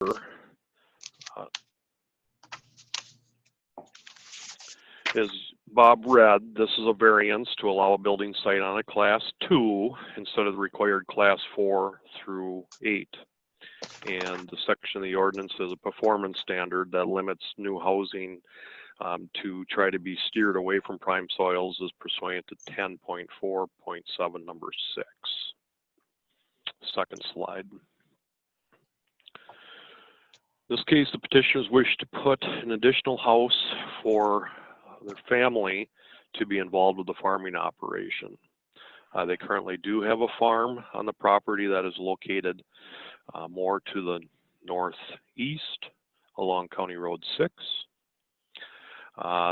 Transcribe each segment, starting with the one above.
As Bob read, this is a variance to allow a building site on a class 2 instead of the required class 4 through 8. And the section of the ordinance is a performance standard that limits new housing to try to be steered away from prime soils is pursuant to 10.4.7 number 6. Second slide. In this case, the petitioners wish to put an additional house for their family to be involved with the farming operation. They currently do have a farm on the property that is located more to the northeast along County Road 6.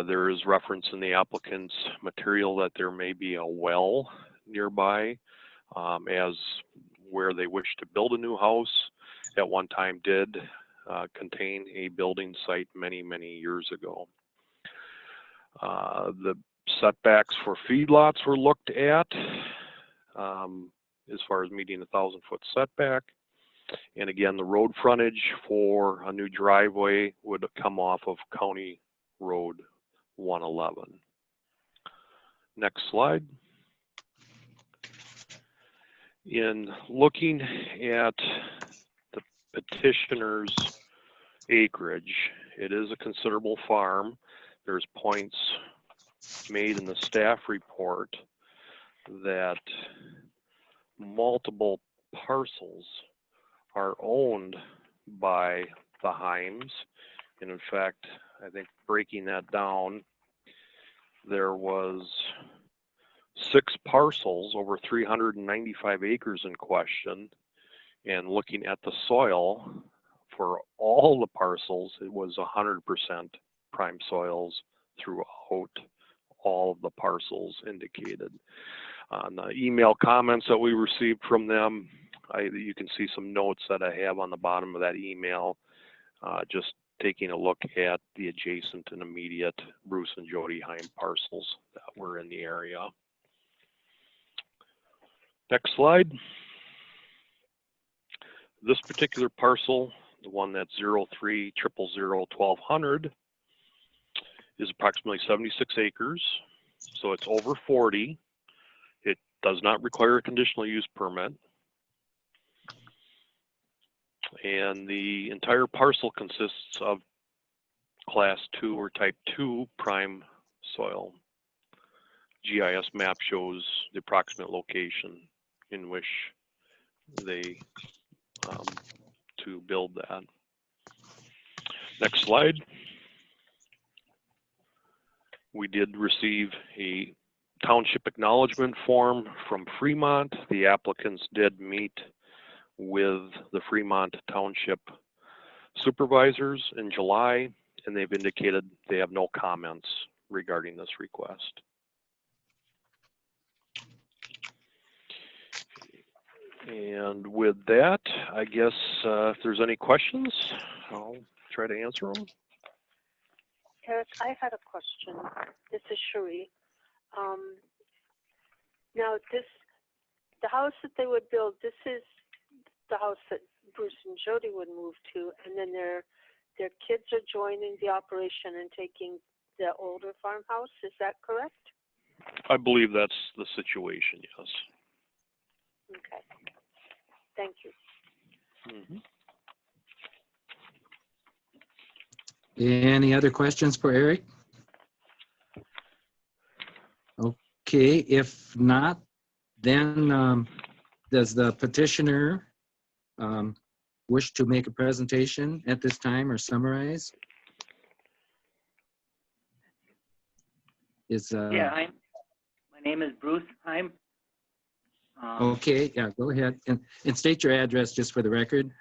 There is reference in the applicant's material that there may be a well nearby, as where they wish to build a new house at one time did contain a building site many, many years ago. The setbacks for feedlots were looked at as far as meeting 1,000-foot setback. And again, the road frontage for a new driveway would come off of County Road 111. Next slide. In looking at the petitioner's acreage, it is a considerable farm. There's points made in the staff report that multiple parcels are owned by the Heims. And in fact, I think breaking that down, there was 6 parcels over 395 acres in question. And looking at the soil for all the parcels, it was 100% prime soils throughout all of the parcels indicated. On the email comments that we received from them, you can see some notes that I have on the bottom of that email, just taking a look at the adjacent and immediate Bruce and Jody Heim parcels that were in the area. Next slide. This particular parcel, the one that's 0300001200, is approximately 76 acres, so it's over 40. It does not require a conditional use permit. And the entire parcel consists of class 2 or type 2 prime soil. GIS map shows the approximate location in which they to build that. Next slide. We did receive a township acknowledgement form from Fremont. The applicants did meet with the Fremont Township supervisors in July, and they've indicated they have no comments regarding this request. And with that, I guess if there's any questions, I'll try to answer them. Eric, I had a question. This is Cherie. Now, the house that they would build, this is the house that Bruce and Jody would move to, and then their kids are joining the operation and taking the older farmhouse. Is that correct? I believe that's the situation, yes. Okay. Thank you. Mm-hmm. Any other questions for Eric? Okay, if not, then does the petitioner wish to make a presentation at this time or summarize? Yeah, my name is Bruce Heim. Okay, yeah, go ahead and state your address just for the record.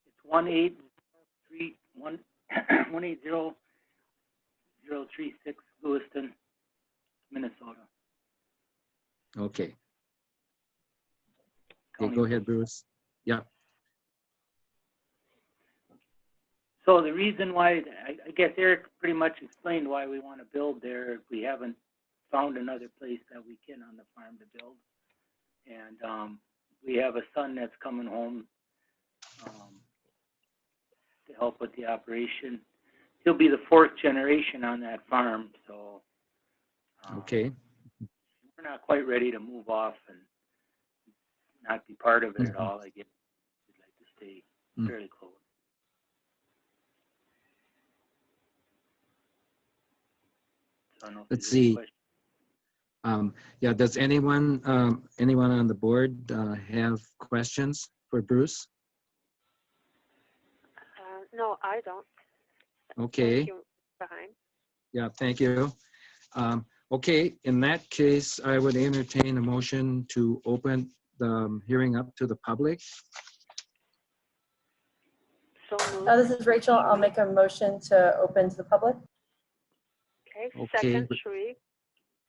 It's 18036 Lewiston, Minnesota. Okay. Okay, go ahead, Bruce. Yeah. So the reason why, I guess Eric pretty much explained why we want to build there. We haven't found another place that we can on the farm to build. And we have a son that's coming home help with the operation. He'll be the 4th generation on that farm, so Okay, we're not quite ready to move off and not be part of it at Mhm. all. I guess we'd like to stay Mm. fairly close. So I don't know if Let's there's any see. questions. Yeah, does anyone on the board have questions for Bruce? No, I don't. Okay. Thank you, Mr. Heim. Yeah, thank you. Okay, in that case, I would entertain a motion to open the hearing up to the public. So moved. This is Rachel. I'll make a motion to open to the public. Okay, Okay. second, Sheree.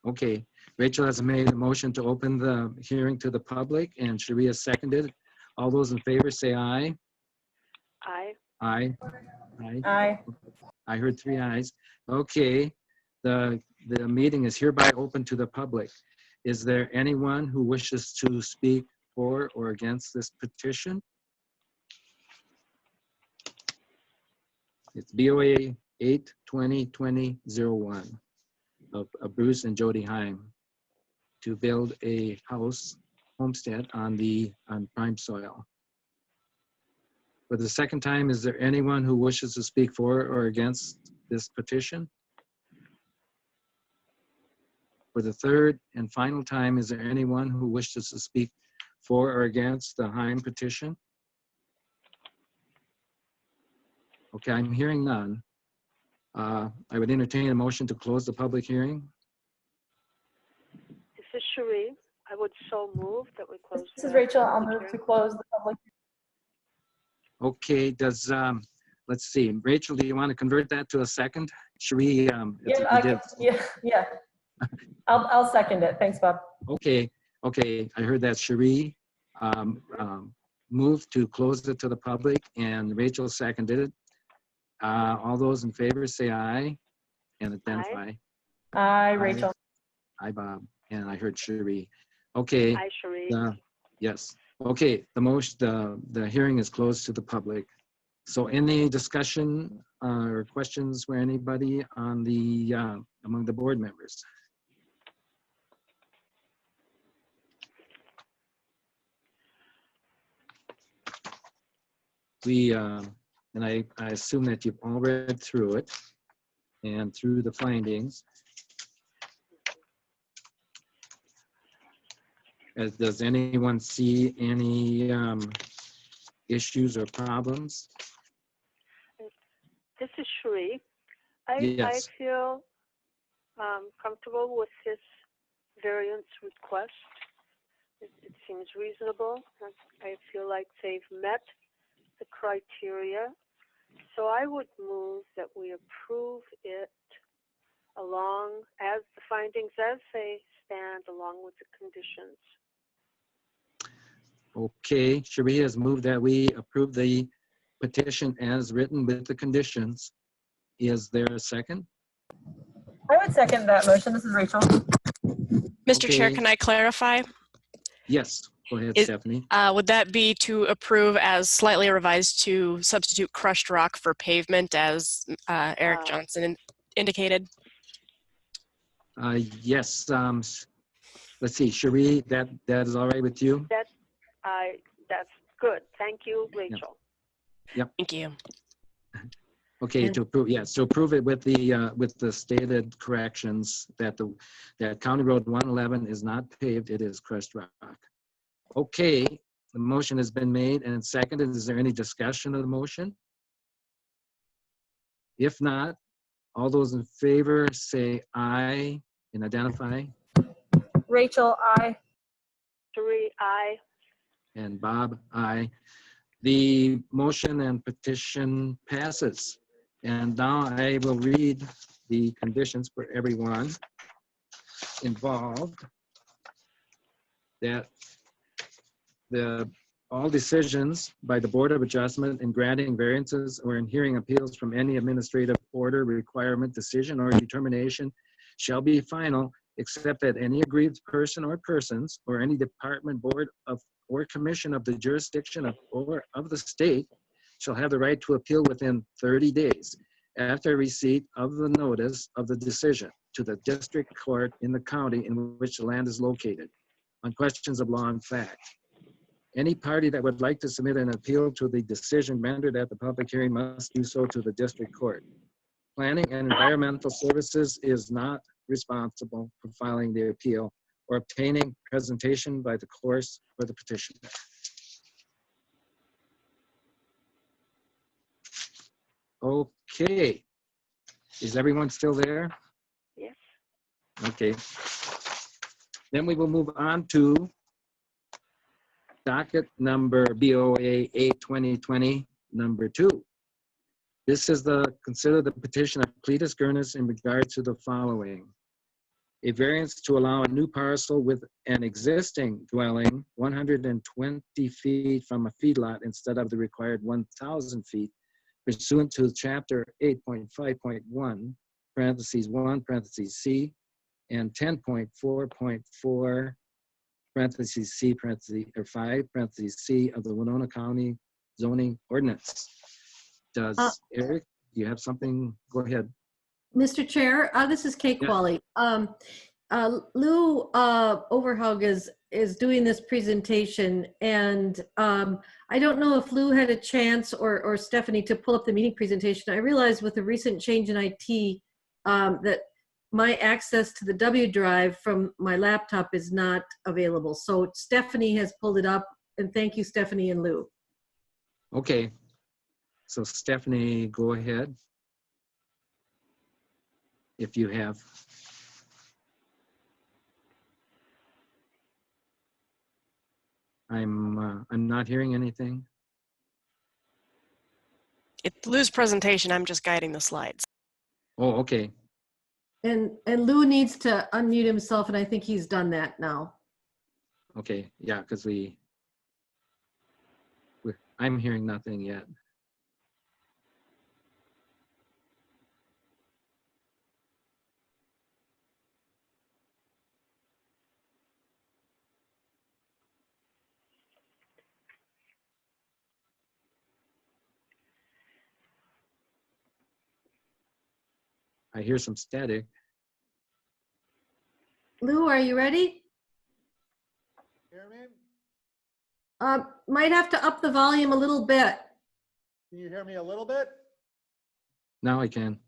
Okay, Rachel has made a motion to open the hearing to the public, and Sharia seconded. All those in favor say aye. Aye. Aye. Aye. Aye. I heard 3 ayes. Okay, the meeting is hereby open to the public. Is there anyone who wishes to speak for or against this petition? It's BOA 8-20-20-01 of Bruce and Jody Heim to build a house homestead on prime soil. For the second time, is there anyone who wishes to speak for or against this petition? For the third and final time, is there anyone who wishes to speak for or against the Heim petition? Okay, I'm hearing none. I would entertain a motion to close the public hearing. This is Sheree. I would so move that we close. This is the Rachel. I'll public move to hearing. close the public. Okay, let's see, Rachel, do you want to convert that to a second? Sheree, Yeah. I'll second it. Thanks, Bob. Okay, I heard that Sheree moved to close it to the public, and Rachel seconded it. All those in favor say aye and identify. Aye, Rachel. Aye, Bob, and I heard Sheree. Okay, Aye, Sheree. yes. Okay, the hearing is closed to the public. So any discussion or questions for anybody on among the board members? And I assume that you've all read through it and through the findings. Does anyone see any issues or problems? This is Sheree. I Yes. feel comfortable with this variance request. It seems reasonable. I feel like they've met the criteria. So I would move that we approve it along as the findings as they stand, along with the conditions. Okay, Sheree has moved that we approve the petition as written with the conditions. Is there a second? I would second that motion. This is Rachel. Mr. Chair, Okay. can I clarify? Yes, go ahead, Is- Stephanie. Would that be to approve as slightly revised to substitute crushed rock for pavement as Eric Johnson indicated? Yes, let's see, Sheree, that is all right with you? That's good. Thank you, Rachel. Thank you. Okay, to approve, yes, to approve it with the stated corrections that that County Road 111 is not paved, it is crushed rock. Okay, the motion has been made and seconded. Is there any discussion of the motion? If not, all those in favor say aye and identify. Rachel, aye. Sheree, aye. And Bob, aye. The motion and petition passes. And now I will read the conditions for everyone involved. That all decisions by the Board of Adjustment in granting variances or in hearing appeals from any administrative order, requirement, decision, or determination shall be final, except that any aggrieved person or persons or any department, board of or commission of the jurisdiction of or of the state shall have the right to appeal within 30 days after receipt of the notice of the decision to the district court in the county in which the land is located on questions of law and fact. Any party that would like to submit an appeal to the decision rendered at the public hearing must do so to the district court. Planning and Environmental Services is not responsible for filing the appeal or obtaining presentation by the course or the petitioner. Okay. Is everyone still there? Yes. Okay. Then we will move on to docket number BOA 8/2020, number 2. This is consider the petition of Cletus Gurnis in regard to the following. A variance to allow a new parcel with an existing dwelling 120 feet from a feedlot instead of the required 1,000 feet pursuant to chapter 8.5.1, parentheses 1, parentheses C, and 10.4.4, parentheses C, parentheses, or 5, parentheses C of the Winona County zoning ordinance. Does Eric, do you have something? Go ahead. Mr. Chair, this is Kay Yeah. Qualley. Lou Overhug is doing this presentation, and I don't know if Lou had a chance or Stephanie to pull up the meeting presentation. I realized with the recent change in IT that my access to the W drive from my laptop is not available. So Stephanie has pulled it up, and thank you, Stephanie and Lou. Okay. So Stephanie, go ahead. If you have. I'm not hearing anything. It's Lou's presentation. I'm just guiding the slides. Oh, okay. And Lou needs to unmute himself, and I think he's done that now. Okay. Yeah, because I'm hearing nothing yet. I hear some static. Lou, are you ready? Hear me? Might have to up the volume a little bit. Can you hear me a little bit? Now I can.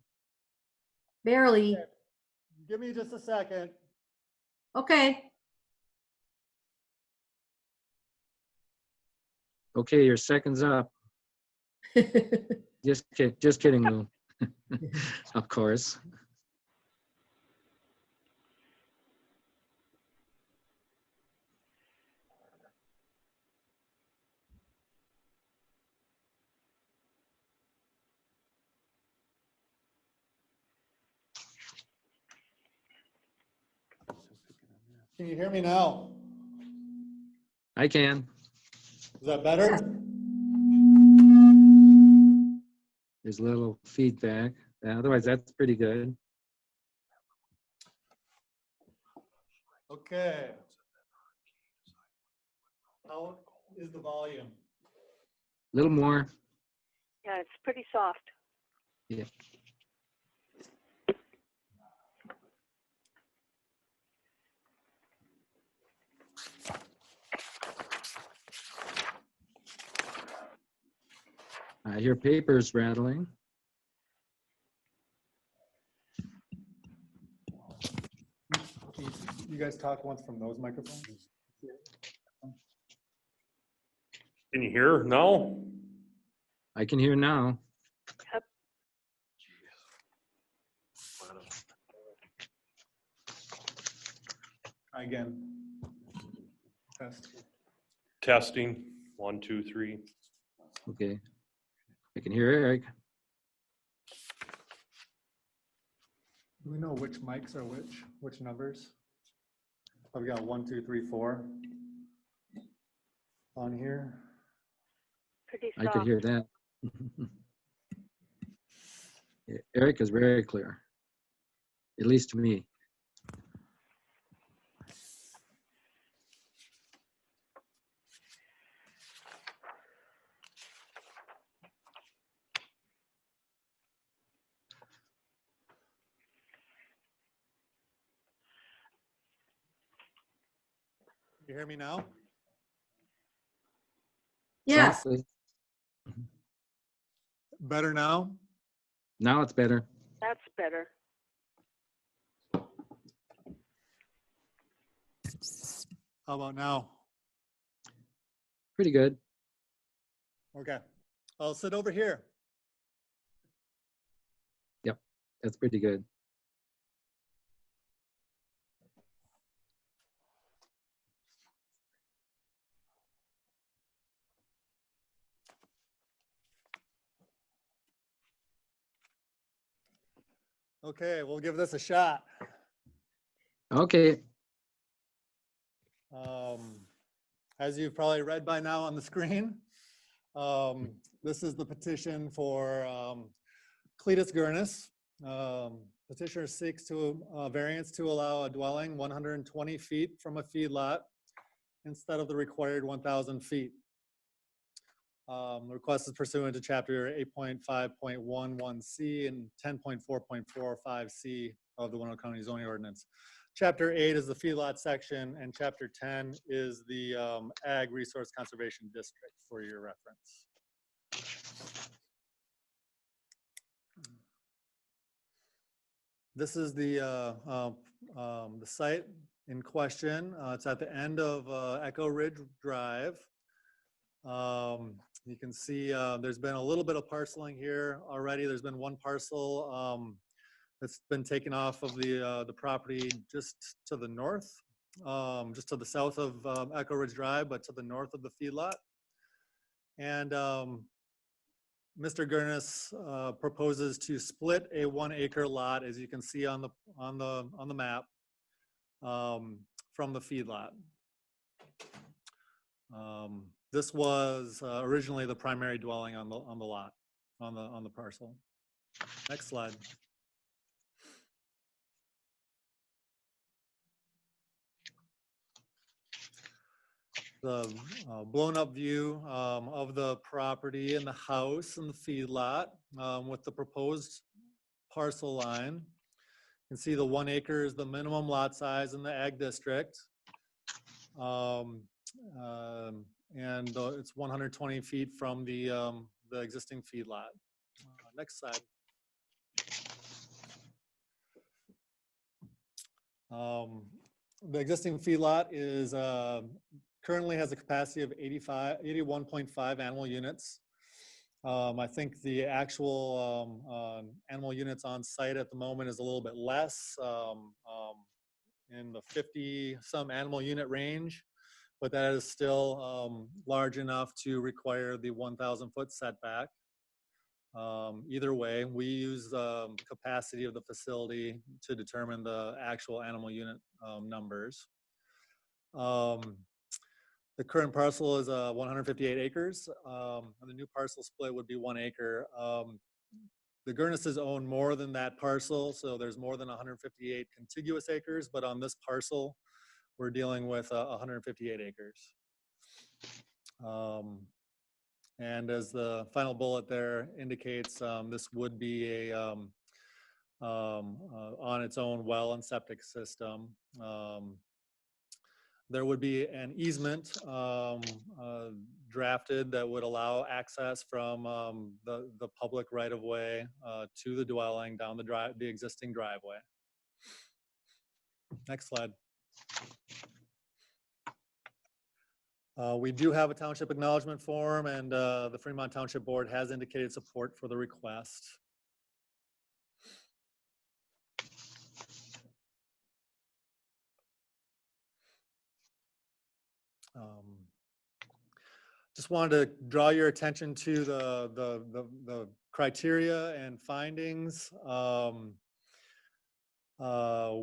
Barely. Give me just a second. Okay. Okay, your second's up. Just kidding, Lou. Of course. Can you hear me now? I can. Is that better? There's a little feedback. Otherwise, that's pretty good. Okay. How is the volume? A little more. Yeah, it's pretty soft. Yeah. I hear papers rattling. You guys talk once from those microphones? Can you hear now? I can hear now. Again. Test. Testing, 1, 2, 3. Okay. I can hear Eric. Do we know which mics are which numbers? I've got 1, 2, 3, 4 on here. Pretty I soft. could hear that. Yeah, Eric is very clear, at least to me. You hear me now? Yes. Softly. Better now? Now it's better. That's better. How about now? Pretty good. Okay. I'll sit over here. That's pretty good. Okay, we'll give this a shot. Okay. As you've probably read by now on the screen, this is the petition for Cletus Gurnis. Petitioner seeks to variance to allow a dwelling 120 feet from a feedlot instead of the required 1,000 feet. The request is pursuant to chapter 8.5.11C and 10.4.45C of the Winnebago County zoning ordinance. Chapter 8 is the feedlot section, and chapter 10 is the Ag Resource Conservation District for your reference. This is the site in question. It's at the end of Echo Ridge Drive. You can see there's been a little bit of parceling here already. There's been one parcel that's been taken off of the property just to the north, just to the south of Echo Ridge Drive, but to the north of the feedlot. And Mr. Gurnis proposes to split a 1 acre lot, as you can see on the map, from the feedlot. This was originally the primary dwelling on the lot, on the parcel. Next slide. The blown up view of the property and the house and the feedlot with the proposed parcel line. You can see the 1 acre is the minimum lot size in the ag district. And it's 120 feet from the existing feedlot. Next slide. The existing feedlot is currently has a capacity of 81.5 animal units. I think the actual animal units on site at the moment is a little bit less, in the 50-some animal unit range, but that is still large enough to require the 1,000-foot setback. Either way, we use the capacity of the facility to determine the actual animal unit numbers. The current parcel is 158 acres, and the new parcel split would be 1 acre. The Gurnises own more than that parcel, so there's more than 158 contiguous acres, but on this parcel, we're dealing with 158 acres. And as the final bullet there indicates, this would be a on its own well and septic system. There would be an easement drafted that would allow access from the public right-of-way to the dwelling down the existing driveway. Next slide. We do have a township acknowledgement form, and the Fremont Township Board has indicated support for the request. Just wanted to draw your attention to the criteria and findings.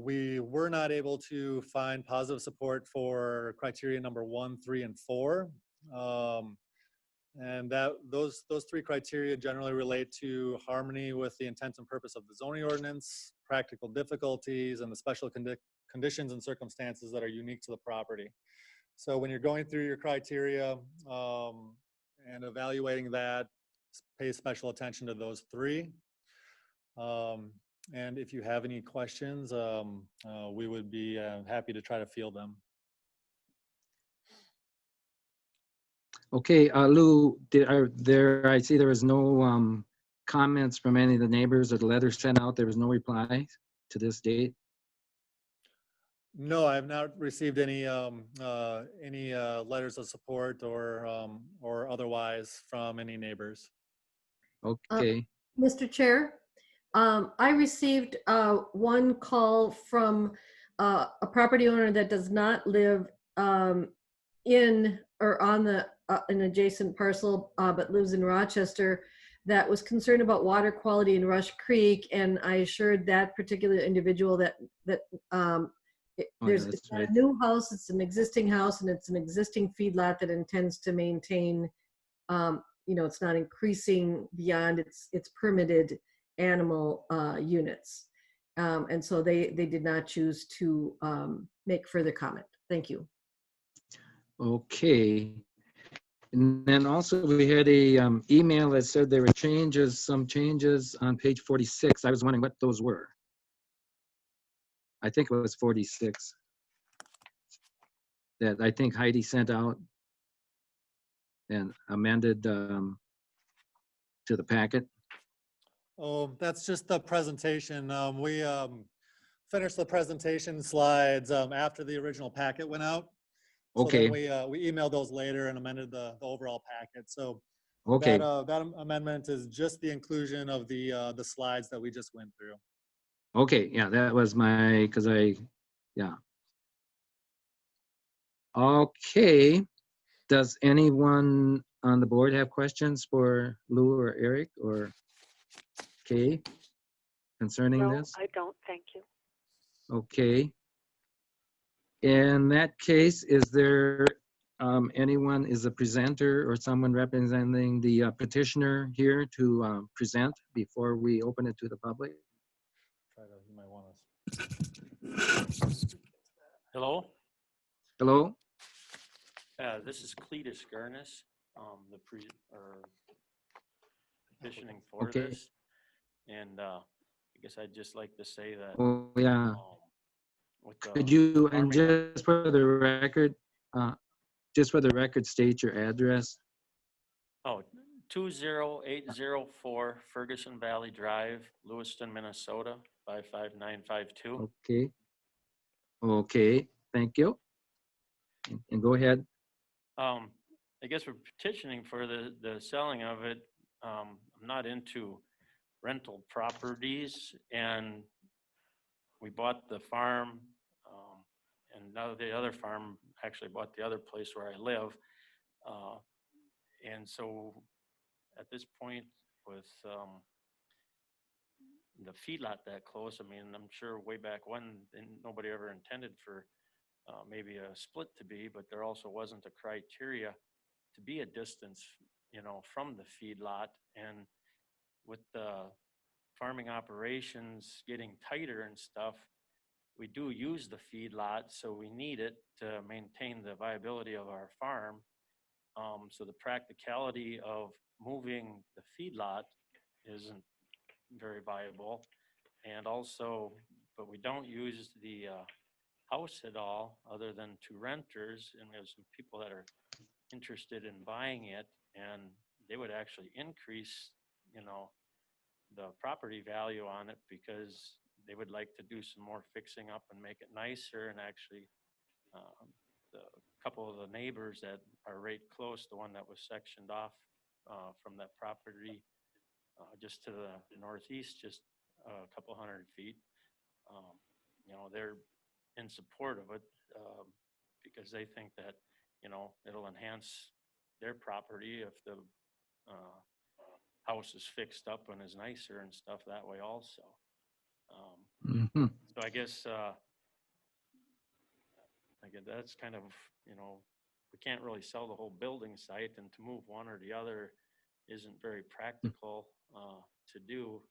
We were not able to find positive support for criteria number 1, 3, and 4. And those 3 criteria generally relate to harmony with the intent and purpose of the zoning ordinance, practical difficulties, and the special conditions and circumstances that are unique to the property. So when you're going through your criteria and evaluating that, pay special attention to those 3. And if you have any questions, we would be happy to try to field them. Okay, Lou, I see there was no comments from any of the neighbors or the letter sent out. There was no reply to this date. No, I have not received any letters of support or otherwise from any neighbors. Okay, Mr. Chair, I received one call from a property owner that does not live in or on an adjacent parcel, but lives in Rochester, that was concerned about water quality in Rush Creek, and I assured that particular individual that oh yeah, it's that's not right. a new house, it's an existing house, and it's an existing feedlot that intends to maintain, it's not increasing beyond its permitted animal units. And so they did not choose to make further comment. Thank you. Okay. And then also we had a email that said there were some changes on page 46. I was wondering what those were. I think it was 46 that I think Heidi sent out and amended to the packet. Oh, that's just the presentation. We finished the presentation slides after the original packet went out. So Okay, then we emailed those later and amended the overall packet. So okay, that amendment is just the inclusion of the slides that we just went through. okay. Yeah, that was yeah. Okay. Does anyone on the board have questions for Lou or Eric or Kay concerning No, this? I don't, thank you. Okay. In that case, is there anyone is a presenter or someone representing the petitioner here to present before we open it to the public? You might want to. Hello, Hello? this is Cletus Gurnis, petitioning for Okay. this. And I guess I'd just like to say that Oh, yeah. with the Could you, and farming just for the record, state your address? 20804 Ferguson Valley Drive, Lewiston, Minnesota, 55952. Okay. Okay, thank you. And go ahead. I guess we're petitioning for the selling of it. I'm not into rental properties, and we bought the farm, and now the other farm actually bought the other place where I live. And so at this point with the feedlot that close, I mean, I'm sure way back when nobody ever intended for maybe a split to be, but there also wasn't a criteria to be a distance, from the feedlot. And with the farming operations getting tighter and stuff, we do use the feedlot, so we need it to maintain the viability of our farm. So the practicality of moving the feedlot isn't very viable. And also, but we don't use the house at all other than to renters, and we have some people that are interested in buying it, and they would actually increase, the property value on it because they would like to do some more fixing up and make it nicer. And actually, the couple of the neighbors that are right close, the one that was sectioned off from that property just to the northeast, just a couple 100 feet, they're in support of it because they think that, it'll enhance their property if the house is fixed up and is nicer and stuff that way also. Mhm. So I guess that's kind of, we can't really sell the whole building site, and to move one or the other isn't very practical to do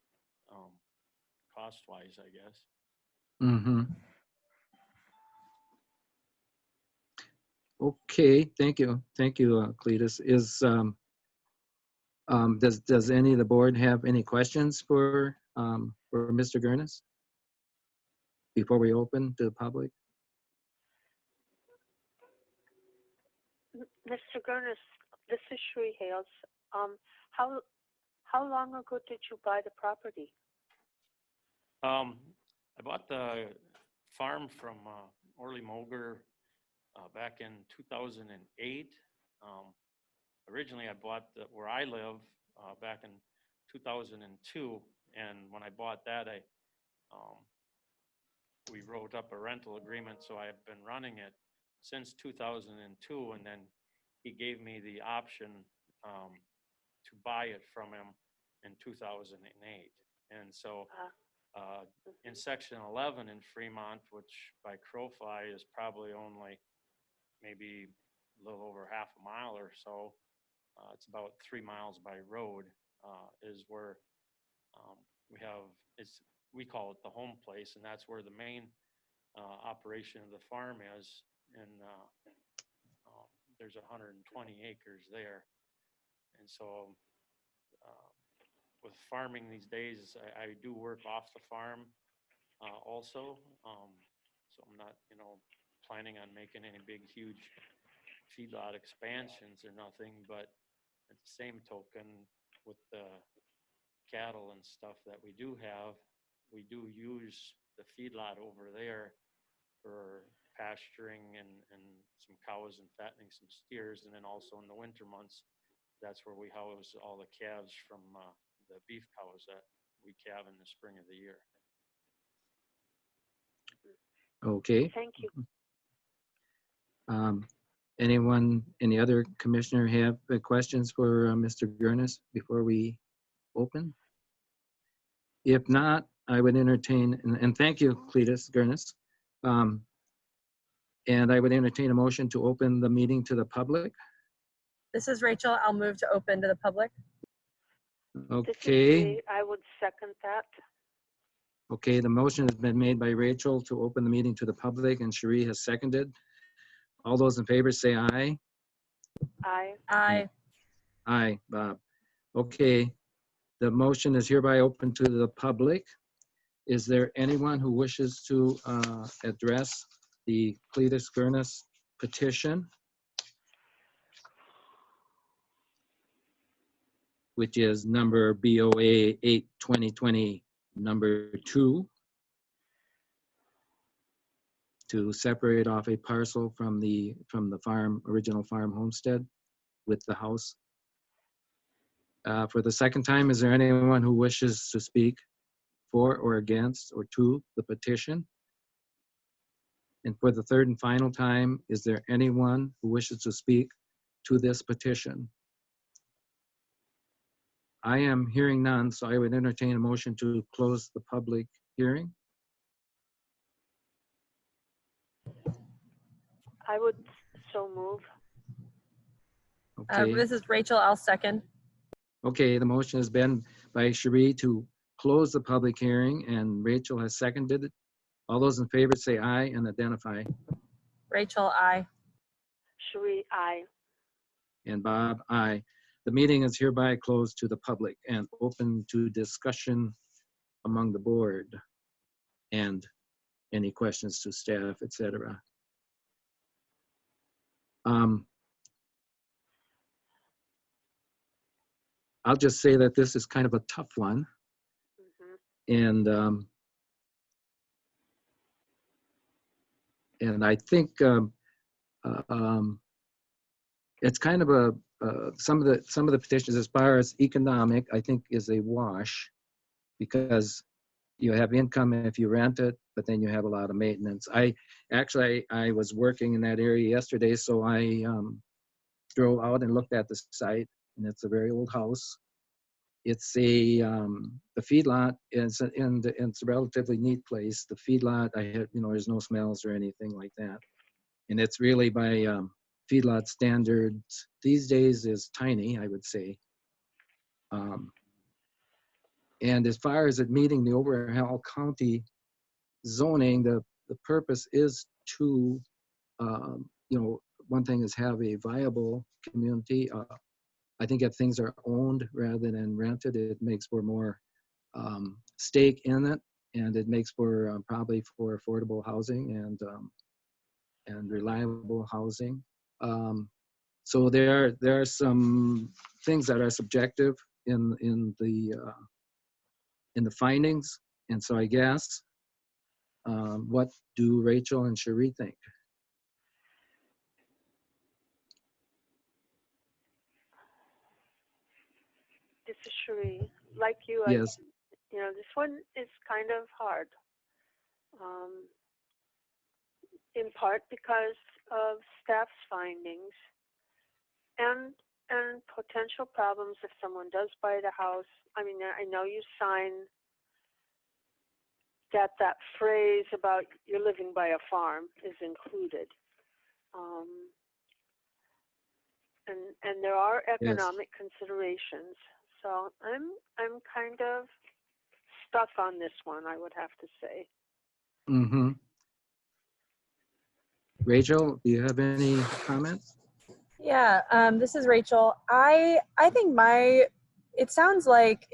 cost-wise, I guess. Mhm. Okay, thank you. Thank you, Cletus. Does any of the board have any questions for Mr. Gurnis before we open to the public? Mr. Gurnis, This is Sheree Hales. How long ago did you buy the property? I bought the farm from Orly Moger back in 2008. Originally, I bought where I live back in 2002, and when I bought that, we wrote up a rental agreement, so I've been running it since 2002, and then he gave me the option to buy it from him in 2008. And so in section 11 in Fremont, which by Crowfly is probably only maybe a little over half a mile or so, it's about 3 miles by road, is where we call it the home place, and that's where the main operation of the farm is. And there's 120 acres there. And so with farming these days, I do work off the farm also. So I'm not, planning on making any big, huge feedlot expansions or nothing, but at the same token, with the cattle and stuff that we do have, we do use the feedlot over there for pasturing and some cows and fattening some steers. And then also in the winter months, that's where we house all the calves from the beef cows that we calve in the spring of the year. Okay. Thank you. Any other commissioner have questions for Mr. Gurnis before we open? If not, I would entertain, and thank you, Cletus Gurnis. And I would entertain a motion to open the meeting to the public. This is Rachel. I'll move to open to the public. This is Okay. Sheree. I would second that. Okay, the motion has been made by Rachel to open the meeting to the public, and Sheree has seconded. All those in favor say aye. Aye. Aye. Aye, Bob. Okay, the motion is hereby open to the public. Is there anyone who wishes to address the Cletus Gurnis petition, which is number BOA 8/2020, number 2, to separate off a parcel from the farm, original farm homestead with the house? For the second time, is there anyone who wishes to speak for or against or to the petition? And for the third and final time, is there anyone who wishes to speak to this petition? I am hearing none, so I would entertain a motion to close the public hearing. I would so move. Okay. This is Rachel. I'll second. Okay, the motion has been by Sheree to close the public hearing, and Rachel has seconded it. All those in favor say aye and identify. Rachel, aye. Sheree, aye. And Bob, aye. The meeting is hereby closed to the public and open to discussion among the board and any questions to staff, etc. I'll just say that this is kind of a tough one. Mhm. And I think it's kind of some of the petitions as far as economic, I think, is a wash, because you have income if you rent it, but then you have a lot of maintenance. I was working in that area yesterday, so I drove out and looked at the site, and it's a very old house. It's the feedlot is it's a relatively neat place. The feedlot, there's no smells or anything like that, and it's really by feedlot standards these days is tiny, I would say. And as far as it meeting the overall county zoning, the purpose is to, one thing is have a viable community. I think if things are owned rather than rented, it makes for more stake in it, and it makes for probably for affordable housing and reliable housing. So there are some things that are subjective in the findings. And so I guess, what do Rachel and Cherie think? This is Cherie. Like you, Yes. this one is kind of hard. In part because of staff's findings and potential problems if someone does buy the house. I mean, I know you sign that phrase about you're living by a farm is included. And there are economic considerations. So I'm kind of stuck on this one, I would have to say. Mm-hmm. Rachel, do you have any comments? Yeah, this is Rachel. I think it sounds like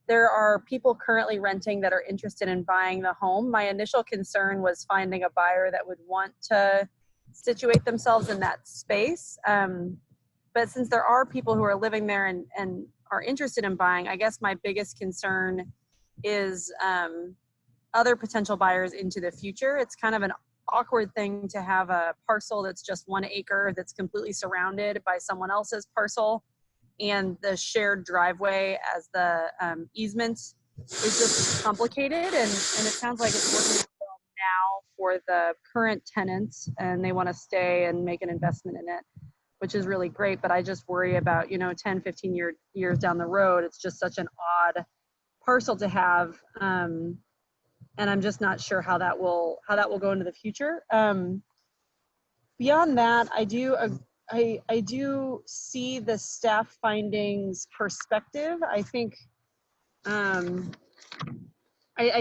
there are people currently renting that are interested in buying the home. My initial concern was finding a buyer that would want to situate themselves in that space. But since there are people who are living there and are interested in buying, I guess my biggest concern is other potential buyers into the future. It's kind of an awkward thing to have a parcel that's just 1 acre that's completely surrounded by someone else's parcel, and the shared driveway as the easement is just complicated, and it sounds like it's working well now for the current tenants, and they want to stay and make an investment in it, which is really great. But I just worry about 10, 15 years down the road, it's just such an odd parcel to have, and I'm just not sure how that will go into the future. Beyond that, I do see the staff findings perspective. I think I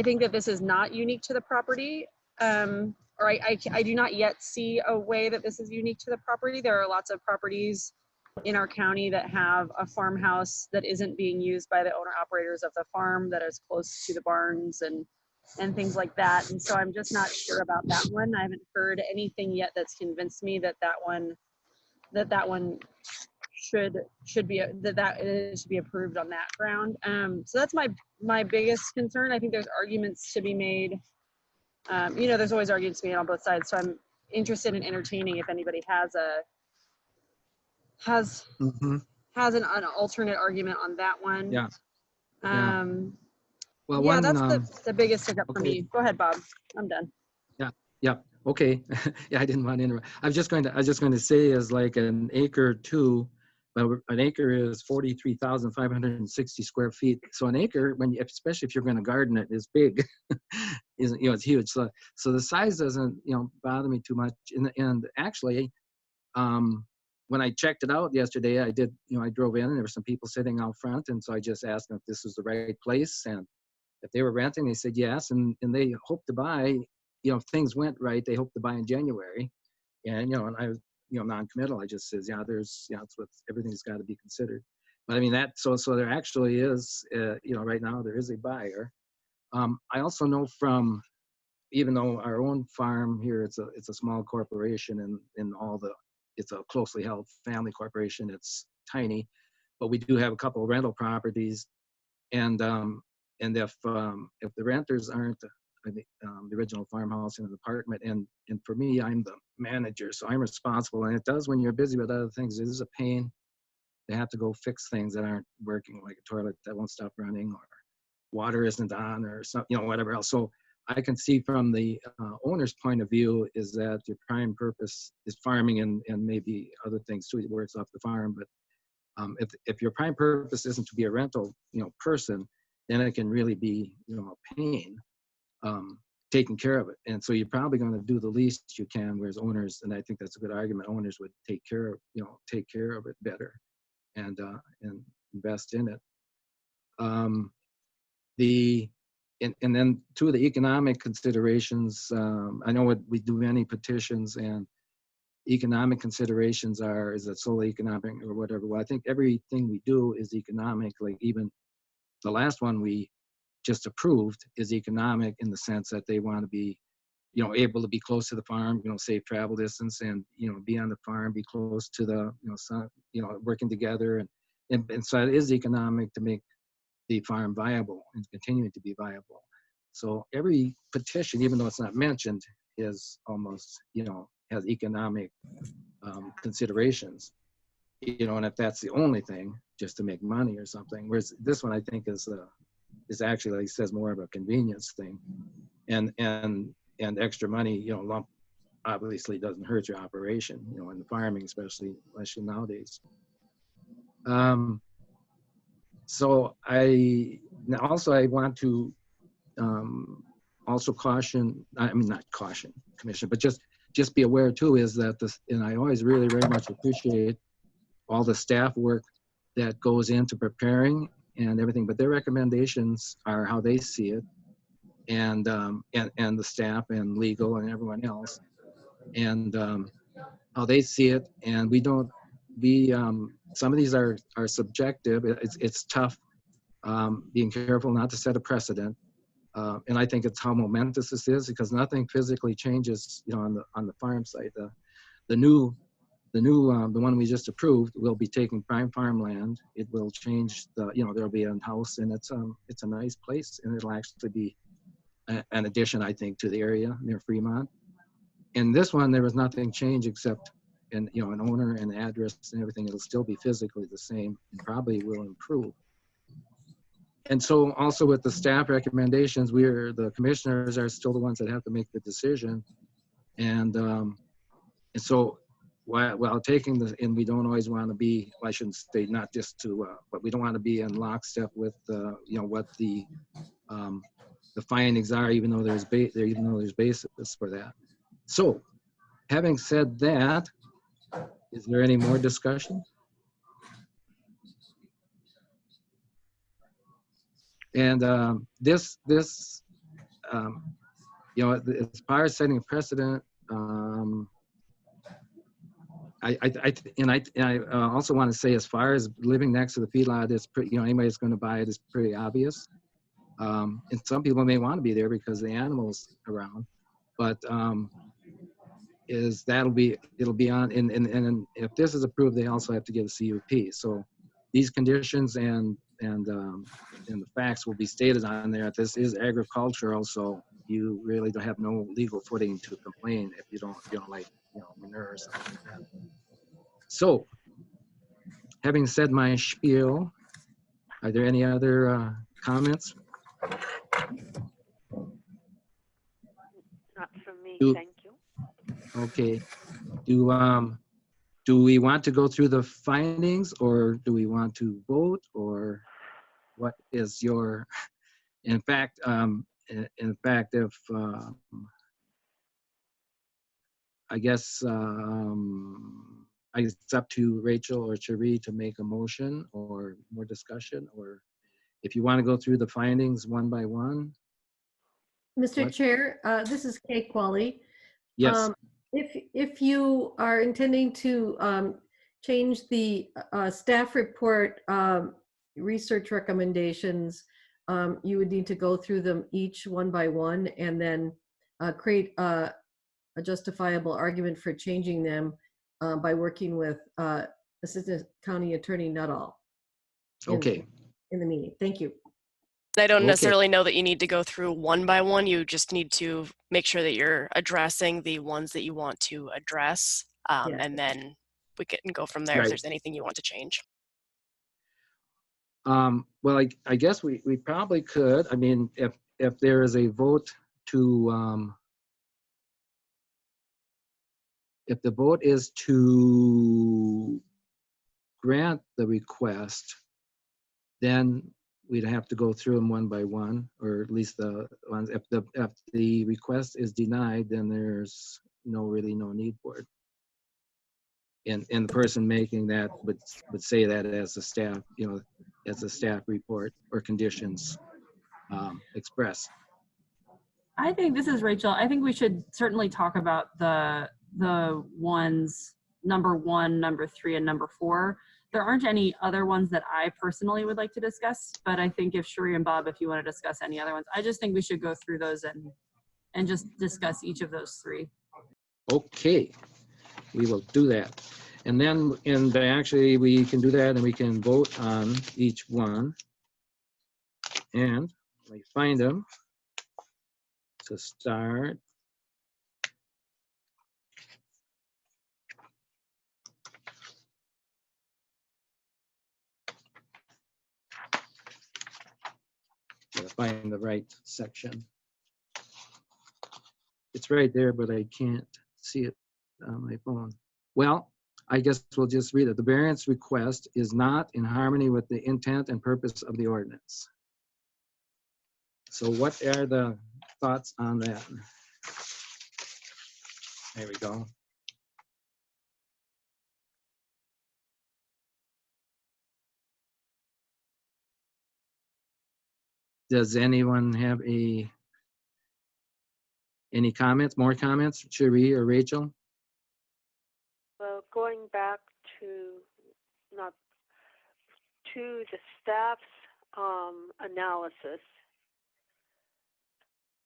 think that this is not unique to the property, or I do not yet see a way that this is unique to the property. There are lots of properties in our county that have a farmhouse that isn't being used by the owner operators of the farm, that is close to the barns and things like that. And so I'm just not sure about that one. I haven't heard anything yet that's convinced me that one should be it should be approved on that ground. So that's my biggest concern. I think there's arguments to be made. There's always arguments to be made on both sides. So I'm interested in entertaining if anybody has an alternate argument on that one. Yeah. Well, yeah, one, that's the biggest hiccup for me. Go ahead, Bob. I'm done. Yeah. Okay. Yeah, I didn't want to interrupt. I was just going to say is like an acre too, but an acre is 43,560 square feet. So an acre, especially if you're going to garden it, is big. It's huge. So the size doesn't bother me too much. And actually, when I checked it out yesterday, I drove in and there were some people sitting out front, and so I just asked them if this was the right place, and if they were renting, they said yes, and they hope to buy. If things went right, they hope to buy in January. And and I was non-committal. I just says it's what everything's got to be considered. But I mean so there actually is right now there is a buyer. I also know from, even though our own farm here, it's a small corporation, and it's a closely held family corporation. It's tiny, but we do have a couple of rental properties, and if the renters aren't the original farmhouse in an apartment, and for me, I'm the manager, so I'm responsible. And it does, when you're busy with other things, it is a pain. They have to go fix things that aren't working, like a toilet that won't stop running, or water isn't on, or something, whatever else. So I can see from the owner's point of view is that your prime purpose is farming and maybe other things too, where it's off the farm. But if your prime purpose isn't to be a rental, person, then it can really be, a pain taking care of it. And so you're probably going to do the least you can, whereas owners, and I think that's a good argument, owners would take care of it better and invest in it. And then two of the economic considerations, I know we do many petitions, and economic considerations is it solely economic or whatever? Well, I think everything we do is economic. Like even the last one we just approved is economic in the sense that they want to be you know, able to be close to the farm, you know, save travel distance and, you know, be on the farm, be close to the, you know, sun, you know, working together. And so it is economic to make the farm viable and continuing to be viable. So every petition, even though it's not mentioned, is almost, you know, has economic considerations, you know, and if that's the only thing, just to make money or something, whereas this one I think is actually, like it says, more of a convenience thing, and extra money, you know, lump obviously doesn't hurt your operation, you know, in the farming, especially nowadays. So I want to also caution, I mean, not caution, Commissioner, but just be aware too, is that this, and I always really very much appreciate all the staff work that goes into preparing and everything, but their recommendations are how they see it, and the staff and legal and everyone else, and how they see it. And some of these are subjective. It's tough, being careful not to set a precedent. And I think it's how momentous this is, because nothing physically changes, you know, on the farm site. The one we just approved will be taking prime farmland. It will change you know, there'll be a house, and it's a nice place, and it'll actually be an addition, I think, to the area near Fremont. And this one, there was nothing changed except, you know, an owner and address and everything. It'll still be physically the same, and probably will improve. And so also with the staff recommendations, the commissioners are still the ones that have to make the decision. And so while taking and we don't always want to be, I shouldn't say not just to, but we don't want to be in lockstep with, you know, what the findings are, even though there's basis for that. So having said that, is there any more discussion? And this you know, as far as setting a precedent, I also want to say, as far as living next to the feedlot, it's pretty, you know, anybody that's going to buy it is pretty obvious. And some people may want to be there because the animals around, but it'll be on, and if this is approved, they also have to get a CUP. So these conditions and the facts will be stated on there. This is agricultural, so you really don't have no legal footing to complain if you don't like, you know, manure or something like that. So, having said my spiel, are there any other comments? Not from me, Do- thank you. Okay. Do we want to go through the findings, or do we want to vote, or what is your? In fact, if I guess it's up to Rachel or Cherie to make a motion or more discussion, or if you want to go through the findings one by one. Mr. What? Chair, this is Kay Qualley. Yes. If you are intending to change the staff report research recommendations, you would need to go through them each one by one, and then create a justifiable argument for changing them by working with Assistant County Attorney Nuttall. Okay. In the meeting. Thank you. I don't Okay. necessarily know that you need to go through one by one. You just need to make sure that you're addressing the ones that you want to address, Yeah. and then we can go from there if Right. there's anything you want to change. Well, I guess we probably could. I mean, if there is a vote to, if the vote is to grant the request, then we'd have to go through them one by one, or at least the ones. If the request is denied, then there's really no need for it. And the person making that would say that as a staff, as a staff report or conditions expressed. I think, this is Rachel, I think we should certainly talk about the ones, number 1, number 3, and number 4. There aren't any other ones that I personally would like to discuss, but I think if Cherie and Bob, if you want to discuss any other ones, I just think we should go through those and just discuss each of those three. Okay, we will do that. And then, actually, we can do that and we can vote on each one. And let me find them to start. Gotta find the right section. It's right there, but I can't see it on my phone. Well, I guess we'll just read it. The variance request is not in harmony with the intent and purpose of the ordinance. So what are the thoughts on that? There we go. Does anyone have any comments, more comments, Cherie or Rachel? Well, going back to the staff's analysis,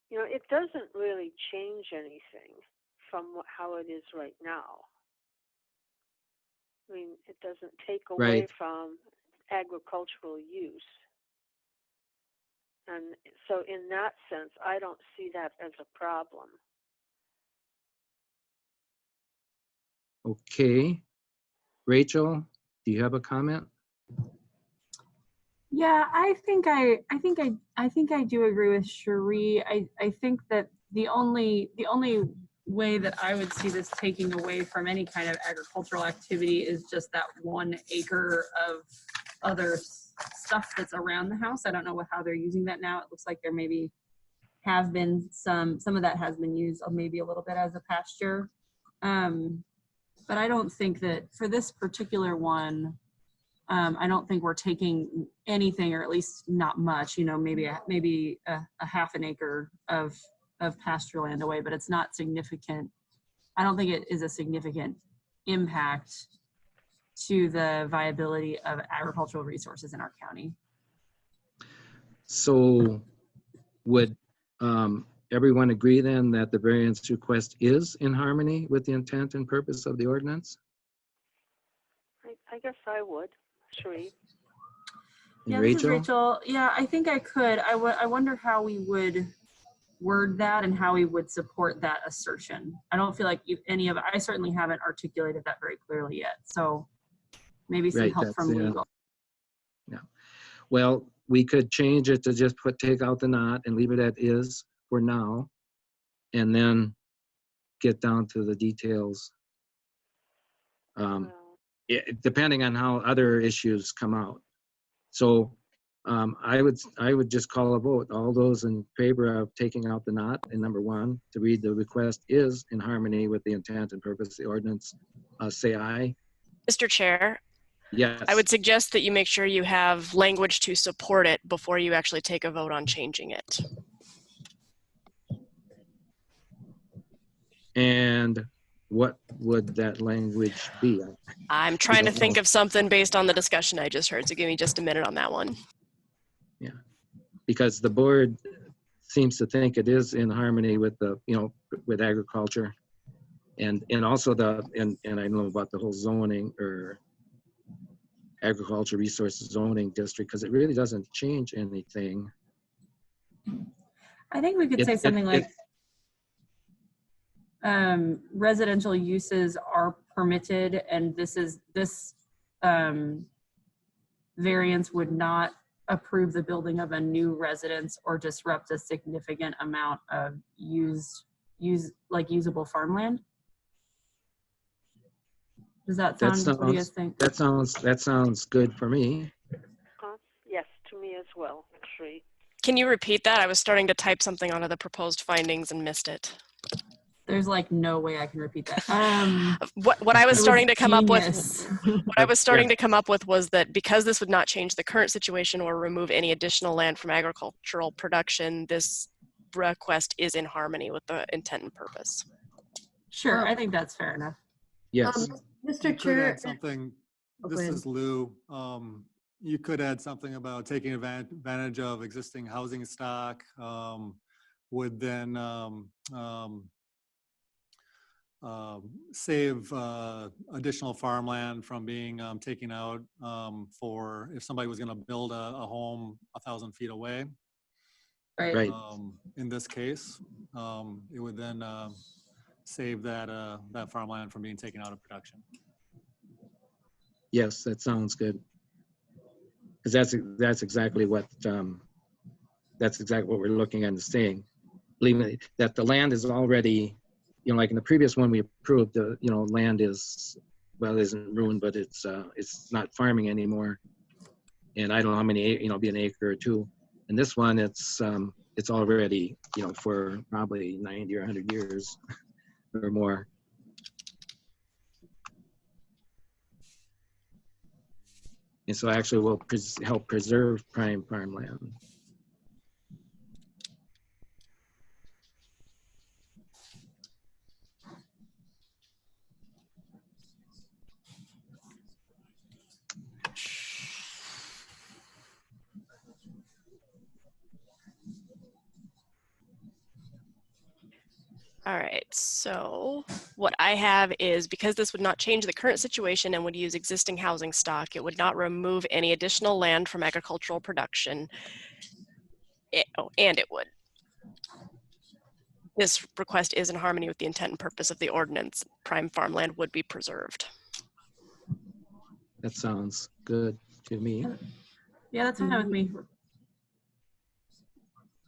you know, it doesn't really change anything from how it is right now. I mean, it doesn't take away Right. from agricultural use. And so in that sense, I don't see that as a problem. Okay. Rachel, do you have a comment? Yeah, I think I do agree with Cherie. I think that the only way that I would see this taking away from any kind of agricultural activity is just that 1 acre of other stuff that's around the house. I don't know how they're using that now. It looks like there maybe have been some of that has been used maybe a little bit as a pasture. But I don't think that for this particular one, I don't think we're taking anything, or at least not much, you know, maybe a half an acre of pasture land away, but it's not significant. I don't think it is a significant impact to the viability of agricultural resources in our county. So would everyone agree then that the variance request is in harmony with the intent and purpose of the ordinance? I guess I would, Cherie. And Yeah, this is Rachel? Rachel. Yeah, I think I could. I wonder how we would word that and how we would support that assertion. I don't feel like I certainly haven't articulated that very clearly yet. So maybe some Right, help that's from it. legal. Yeah. Well, we could change it to just take out the not and leave it as is for now, and then get down to the details. Well, Depending on how other issues come out. So I would just call a vote. All those in favor of taking out the not in number 1 to read the request is in harmony with the intent and purpose of the ordinance, say aye. Mr. Chair, Yes. I would suggest that you make sure you have language to support it before you actually take a vote on changing it. And what would that language be? I'm trying to don't think know. of something based on the discussion I just heard, so give me just a minute on that one. Yeah, because the board seems to think it is in harmony with the, with agriculture, and also and I don't know about the whole zoning or agriculture resources zoning district, because it really doesn't change anything. I think we could say something like residential uses are permitted, and this variance would not approve the building of a new residence or disrupt a significant amount of usable farmland. Does that sound, what do you guys think? That sounds good for me. yes, to me as well, Cherie. Can you repeat that? I was starting to type something onto the proposed findings and missed it. There's like no way I can repeat that. What I was starting to come up with, what I was starting Yeah. to come up with was that because this would not change the current situation or remove any additional land from agricultural production, this request is in harmony with the intent and purpose. Sure, I think that's fair enough. Yes. You Mr. could Chair, add something, Oh, this go ahead. is Lou. You could add something about taking advantage of existing housing stock, would then save additional farmland from being taken out for if somebody was going to build a home 1,000 feet away. Right. Right. In this case, it would then save that farmland from being taken out of production. Yes, that sounds good. Because that's exactly what we're looking at and saying. Believing that the land is already, like in the previous one we approved, the land is, well, isn't ruined, but it's not farming anymore. And I don't know how many, be an acre or two. And this one, it's already, for probably 90 or 100 years or more. And so actually will help preserve prime farmland. All right, so what I have is, because this would not change the current situation and would use existing housing stock, it would not remove any additional land from agricultural production. And it would. This request is in harmony with the intent and purpose of the ordinance. Prime farmland would be preserved. That sounds good to me. Yeah, that's fine with me.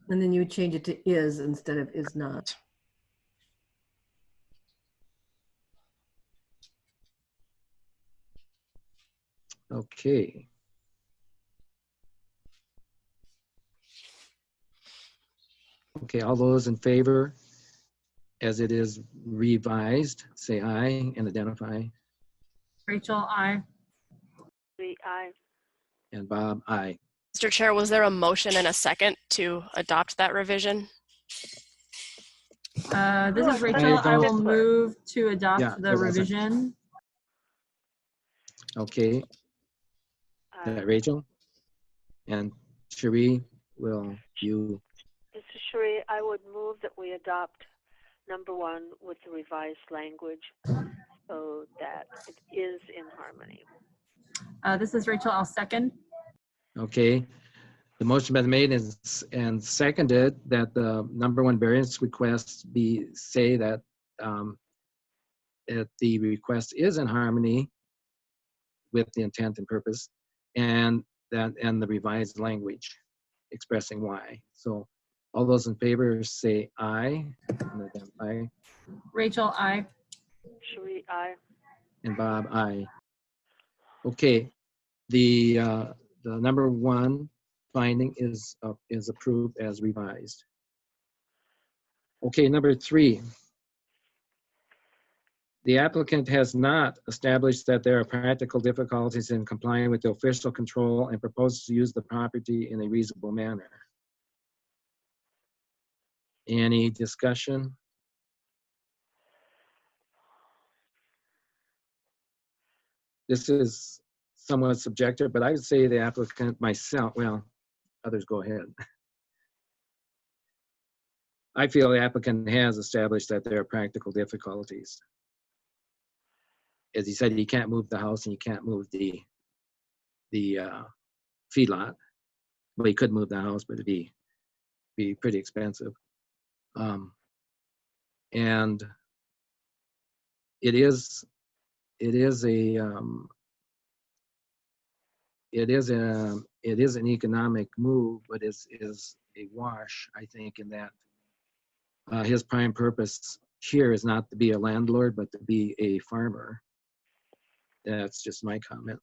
And then you would change it to is instead of is not. Okay. Okay, all those in favor, as it is revised, say aye and identify. Rachel, I. Aye. And Bob, aye. Mr. Chair, was there a motion and a second to adopt that revision? This is Rachel. I will move to adopt Yeah, the there was a- revision. Okay, Rachel? And Cherie, will you? Mr. Cherie, I would move that we adopt number 1 with the revised language so that it is in harmony. This is Rachel. I'll second. Okay, the motion been made and seconded that the number 1 variance request say that the request is in harmony with the intent and purpose, and the revised language expressing why. So all those in favor say aye. And again, aye. Rachel, I. Cherie, aye. And Bob, aye. Okay, the number 1 finding is approved as revised. Okay, number 3. The applicant has not established that there are practical difficulties in complying with the official control and proposes to use the property in a reasonable manner. Any discussion? This is somewhat subjective, but I would say the applicant, myself, well, others go ahead. I feel the applicant has established that there are practical difficulties. As he said, he can't move the house and you can't move the feedlot. Well, he could move the house, but it'd be pretty expensive. And it is an economic move, but is a wash, I think, in that his prime purpose here is not to be a landlord, but to be a farmer. That's just my comment.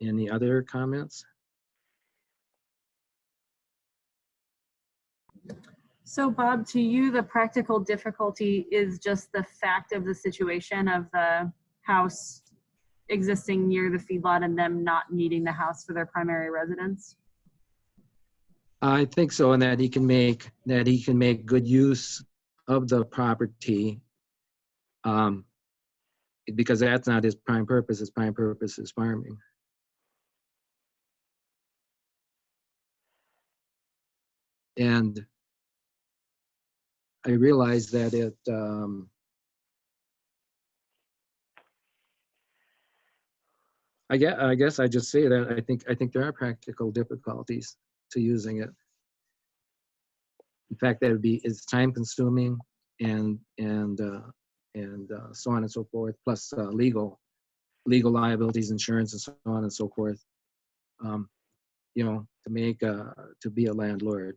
Any other comments? So Bob, to you, the practical difficulty is just the fact of the situation of the house existing near the feedlot and them not needing the house for their primary residence? I think so, and that he can make good use of the property, because that's not his prime purpose. His prime purpose is farming. And I realize that it, I guess I just say that I think there are practical difficulties to using it. In fact, that it's time consuming and so on and so forth, plus legal liabilities, insurance, and so on and so forth. You know, to be a landlord.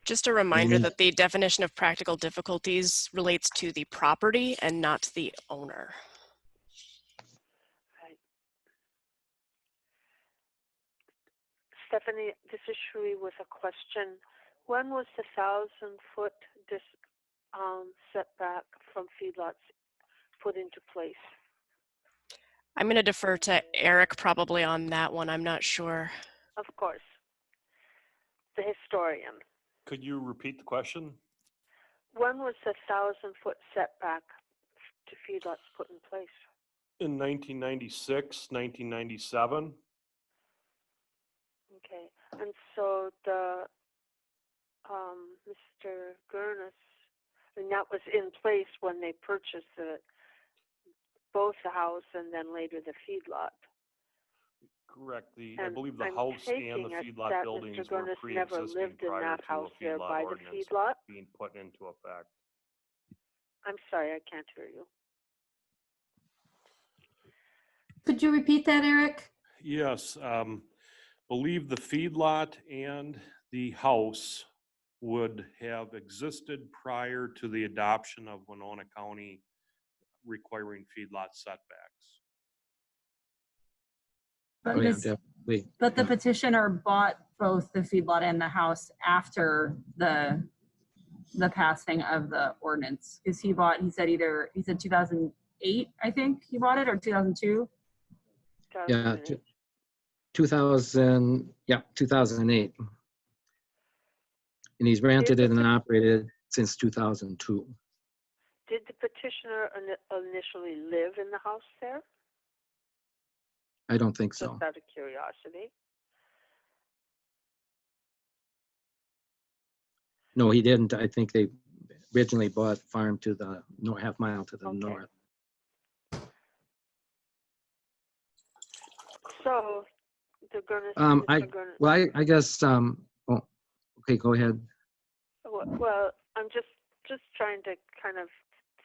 Just a reminder Amy? that the definition of practical difficulties relates to the property and not the owner. Right. Stephanie, this is Sheree with a question. When was the 1,000-foot setback from feedlots put into place? I'm going to defer to Eric probably on that one. I'm not sure. Of course. The historian. Could you repeat the question? When was the 1,000-foot setback to feedlots put in place? In 1996, 1997. Okay, and so the Mr. Gurnis, and that was in place when they purchased both the house and then later the feedlot. Correct. And I believe the I'm house and taking the it feedlot that buildings Mr. were Gurnis never pre-existing lived in prior that to house a there feedlot by the ordinance feedlot. being put into effect. I'm sorry, I can't hear you. Could you repeat that, Eric? Yes, believe the feedlot and the house would have existed prior to the adoption of Winona County requiring feedlot setbacks. But, Oh, yeah, Ms. definitely. but the Yeah. petitioner bought both the feedlot and the house after the passing of the ordinance. Because he said 2008, I think he bought it, or 2002. Yeah, 2008. And he's rented it and operated since 2002. Did the petitioner initially live in the house there? I don't think so. Just out of curiosity. No, he didn't. I think they originally bought farm to the half mile to the Okay. north. So the Gurnis, I guess, oh, okay, go ahead. Well, I'm just trying to kind of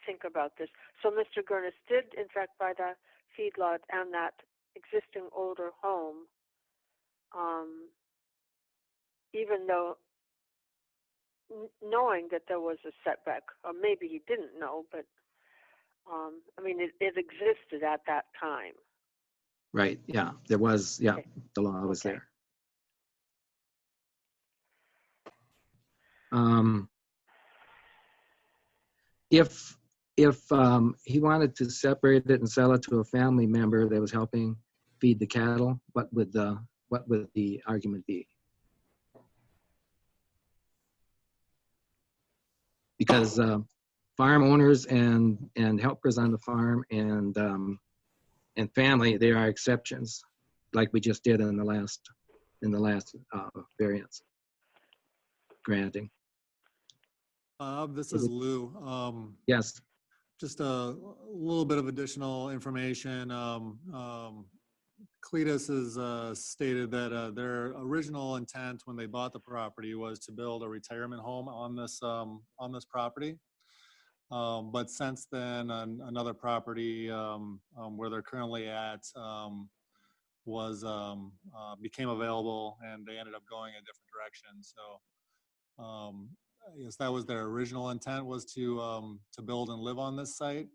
think about this. So Mr. Gurnis did in fact buy the feedlot and that existing older home, even though knowing that there was a setback, or maybe he didn't know, but I mean it existed at that time. Right, yeah, there was, yeah, Okay. the law was Okay. there. If he wanted to separate it and sell it to a family member that was helping feed the cattle, what would the argument be? Because farm owners and helpers on the farm and family, there are exceptions, like we just did in the last variance granting. This is Lou. Yes. Just a little bit of additional information. Cletus has stated that their original intent when they bought the property was to build a retirement home on this property. But since then, another property where they're currently at became available, and they ended up going a different direction. So I guess that was their original intent, was to build and live on this site,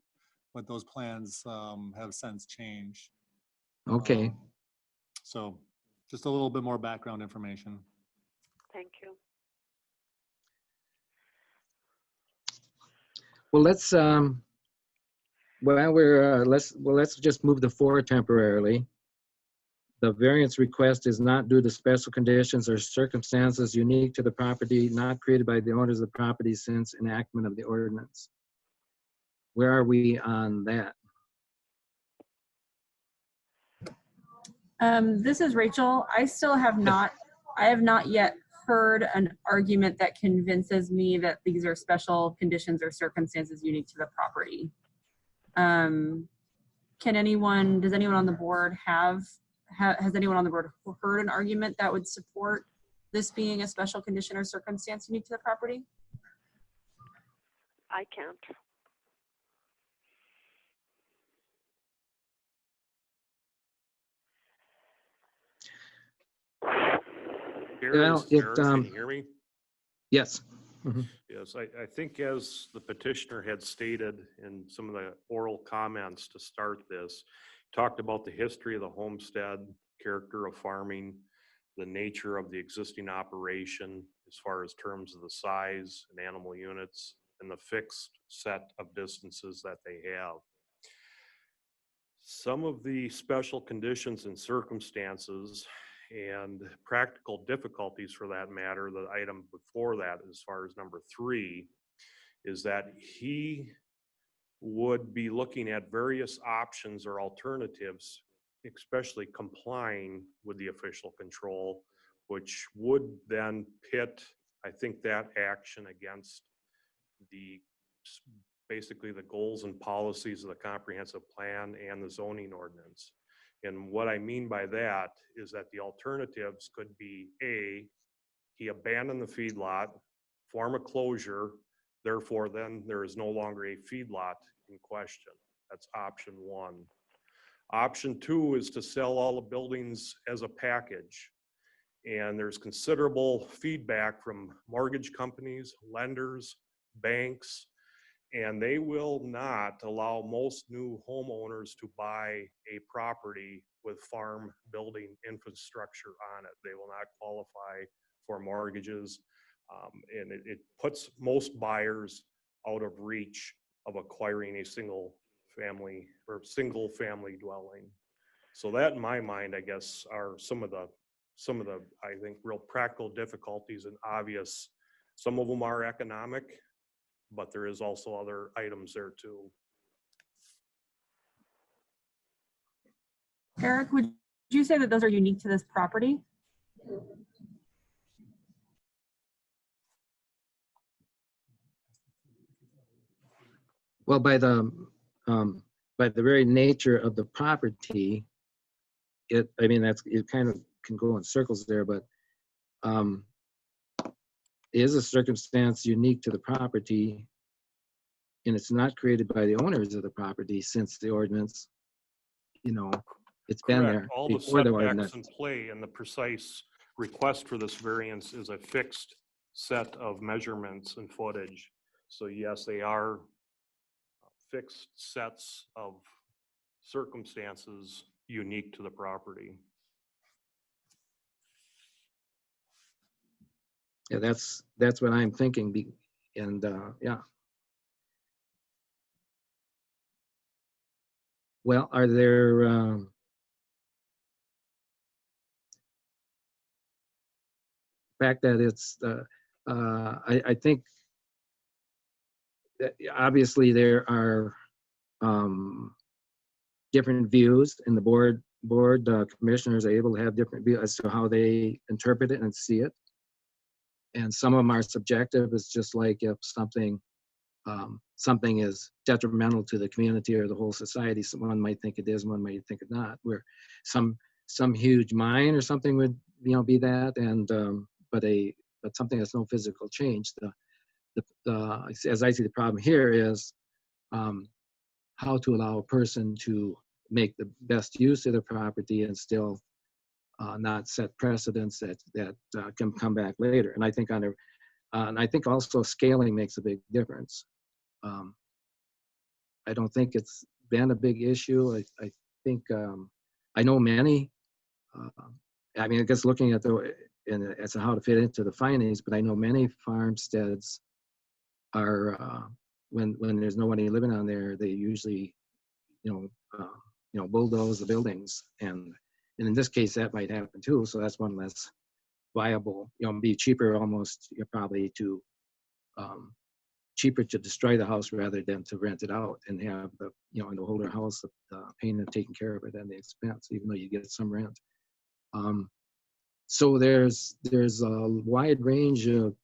but those plans have since changed. Okay. So just a little bit more background information. Thank you. Well, let's let's just move the 4 temporarily. The variance request is not due to special conditions or circumstances unique to the property, not created by the owners of the property since enactment of the ordinance. Where are we on that? This is Rachel. I still have not I have not yet heard an argument that convinces me that these are special conditions or circumstances unique to the property. Does anyone on the board has anyone on the board heard an argument that would support this being a special condition or circumstance unique to the property? I can't. Well, Gary, can you hear me? yes. Mhm. Yes, I think as the petitioner had stated in some of the oral comments to start this, talked about the history of the homestead, character of farming, the nature of the existing operation as far as terms of the size and animal units, and the fixed set of distances that they have. Some of the special conditions and circumstances and practical difficulties for that matter, the item before that as far as number 3, is that he would be looking at various options or alternatives, especially complying with the official control, which would then pit, I think, that action against the basically the goals and policies of the comprehensive plan and the zoning ordinance. And what I mean by that is that the alternatives could be A, he abandoned the feedlot, form a closure, therefore then there is no longer a feedlot in question. That's option 1. Option 2 is to sell all the buildings as a package. And there's considerable feedback from mortgage companies, lenders, banks, and they will not allow most new homeowners to buy a property with farm building infrastructure on it. They will not qualify for mortgages, and it puts most buyers out of reach of acquiring a single family dwelling. So that, in my mind, I guess, are some of the I think real practical difficulties and obvious. Some of them are economic, but there is also other items there too. Eric, would you say that those are unique to this property? Well, by the very nature of the property, it kind of can go in circles there, but is a circumstance unique to the property, and it's not created by the owners of the property, since the ordinance, it's been Correct. there All the before the setbacks ordinance. in play, and the precise request for this variance is a fixed set of measurements and footage. So yes, they are fixed sets of circumstances unique to the property. Yeah, that's what I'm thinking. And yeah. Well, are there fact that it's I think that obviously there are different views, and the board commissioners are able to have different views as to how they interpret it and see it. And some of them are subjective. It's just like if something is detrimental to the community or the whole society, someone might think it is, one might think it not. Where some huge mine or something would be that, and but something that's no physical change. As I see the problem here is how to allow a person to make the best use of the property and still not set precedents that can come back later. And I think and I think also scaling makes a big difference. I don't think it's been a big issue. I think I know many. I mean, I guess looking at as to how to fit into the findings, but I know many farmsteads are when there's nobody living on there, they usually bulldoze the buildings, and in this case that might happen too. So that's one less viable. Be cheaper almost. You're probably cheaper to destroy the house rather than to rent it out and have the in the older house the pain of taking care of it and the expense, even though you get some rent. So there's a wide range of,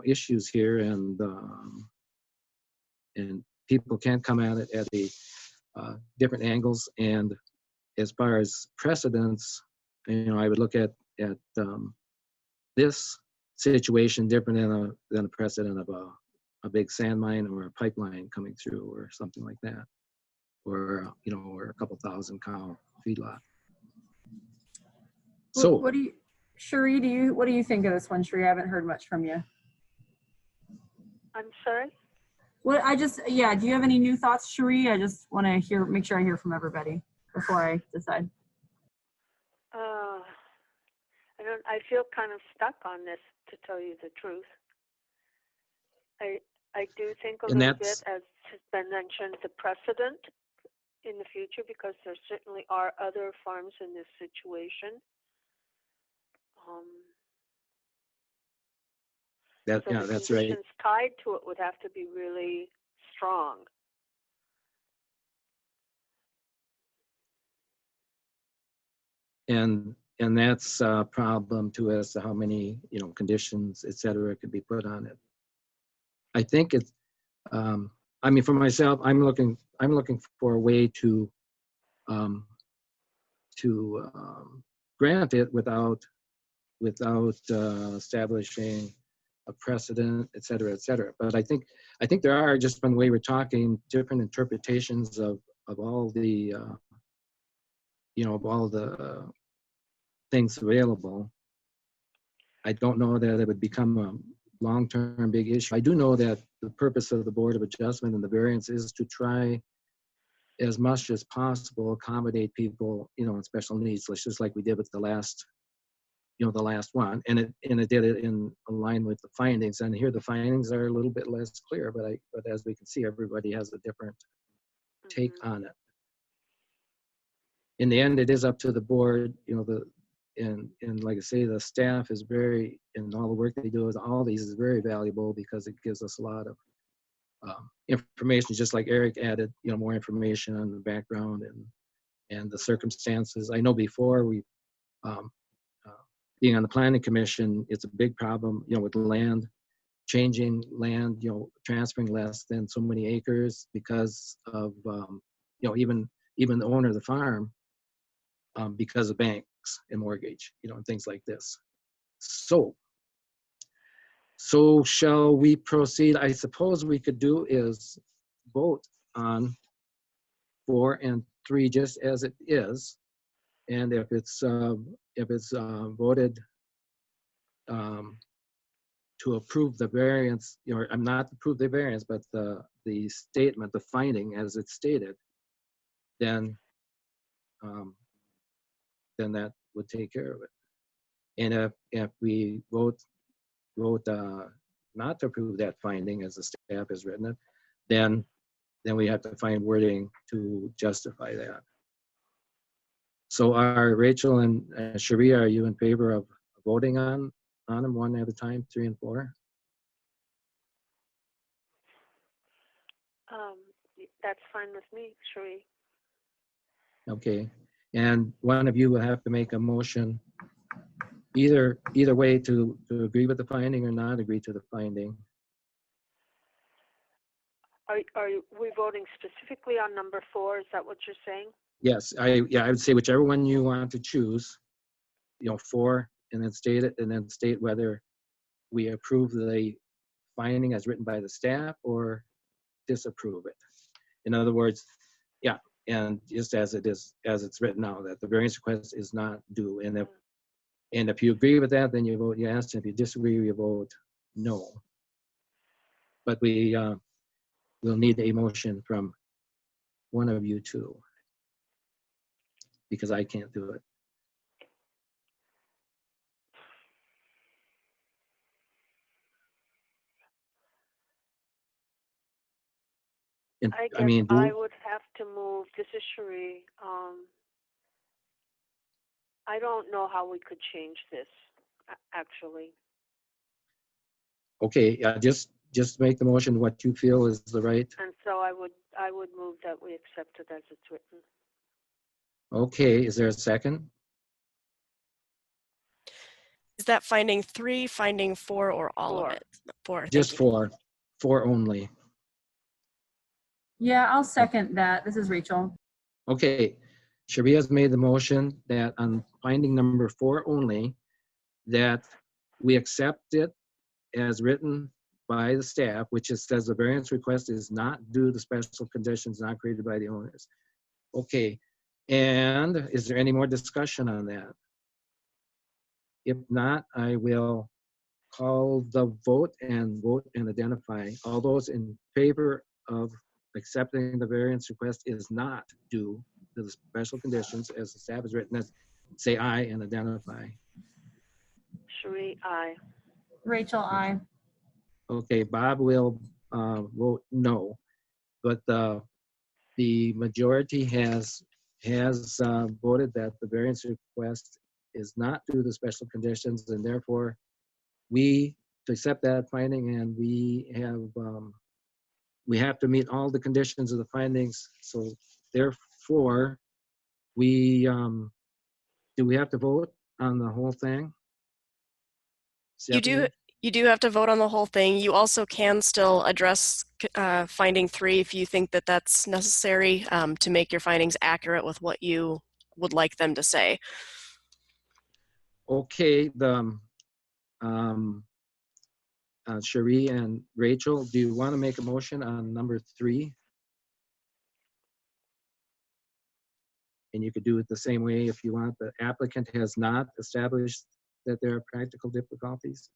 issues here, and people can come at it at a different angles. And as far as precedents, I would look at this situation different than a precedent of a big sand mine or a pipeline coming through or something like that, or or a couple thousand cow feedlot. So What do you, Cherie, what do you think of this one, Cherie? I haven't heard much from you. I'm sorry? Do you have any new thoughts, Cherie? I just want to make sure I hear from everybody before I decide. I feel kind of stuck on this, to tell you the truth. I do think a little bit, as has been mentioned, the precedent in the future, because there certainly are other farms in this situation. So the that's right. conditions tied to it would have to be really strong. And that's a problem too, as to how many conditions, et cetera, could be put on it. I think it's for myself, I'm looking for a way to grant it without establishing a precedent, et cetera, et cetera. But I think there are, just from the way we're talking, different interpretations of all the things available. I don't know that it would become a long-term big issue. I do know that the purpose of the Board of Adjustment and the variance is to try as much as possible accommodate people, in special needs, just like we did with the last one, and it did it in line with the findings. And here the findings are a little bit less clear, but as we can see, everybody has a different take on it. In the end, it is up to the board, and like I say, the staff is very, and all the work they do with all these is very valuable, because it gives us a lot of information, just like Eric added, more information on the background and the circumstances. I know before we, being on the planning commission, it's a big problem, with land, changing land, transferring less than so many acres because of, even the owner of the farm, because of banks and mortgage, and things like this. So shall we proceed? I suppose we could do is vote on 4 and 3 just as it is, and if it's voted to approve the variance, I'm not to approve the variance, but the statement, the finding as it's stated, then that would take care of it. And if we vote not to approve that finding as the staff has written it, then we have to find wording to justify that. So are Rachel and Cherie, are you in favor of voting on them one at a time, 3 and 4? That's fine with me, Cherie. Okay, and one of you will have to make a motion either way to agree with the finding or not agree to the finding. Are we voting specifically on number 4? Is that what you're saying? Yes, I would say whichever one you want to choose, 4, and then state it, and then state whether we approve the finding as written by the staff or disapprove it. In other words, yeah, and just as it's written now, that the variance request is not due, and if you agree with that, then you vote yes. If you disagree, you vote no. But we will need a motion from one of you two, because I can't do it. And, I guess I would have to move. This is Cherie. I don't know how we could change this, actually. Okay, just make the motion what you feel is the right. And so I would move that we accept it as it's written. Okay, is there a second? Is that finding 3, finding 4, or all of 4. it? 4, thank Just you. four only. Yeah, I'll second that. This is Rachel. Okay, Sharia has made the motion that on finding number 4 only, that we accept it as written by the staff, which is, says the variance request is not due to special conditions not created by the owners. Okay, and is there any more discussion on that? If not, I will call the vote and identify. All those in favor of accepting the variance request is not due to the special conditions as the staff has written, say aye and identify. Cherie, aye. Rachel, I. Okay, Bob will vote no, but the majority has voted that the variance request is not due to special conditions, and therefore we to accept that finding, and we have to meet all the conditions of the findings. So therefore, we do we have to vote on the whole thing? You do, Stephanie? you do have to vote on the whole thing. You also can still address finding 3 if you think that that's necessary to make your findings accurate with what you would like them to say. Okay, Cherie and Rachel, do you want to make a motion on number 3? And you could do it the same way if you want. The applicant has not established that there are practical difficulties.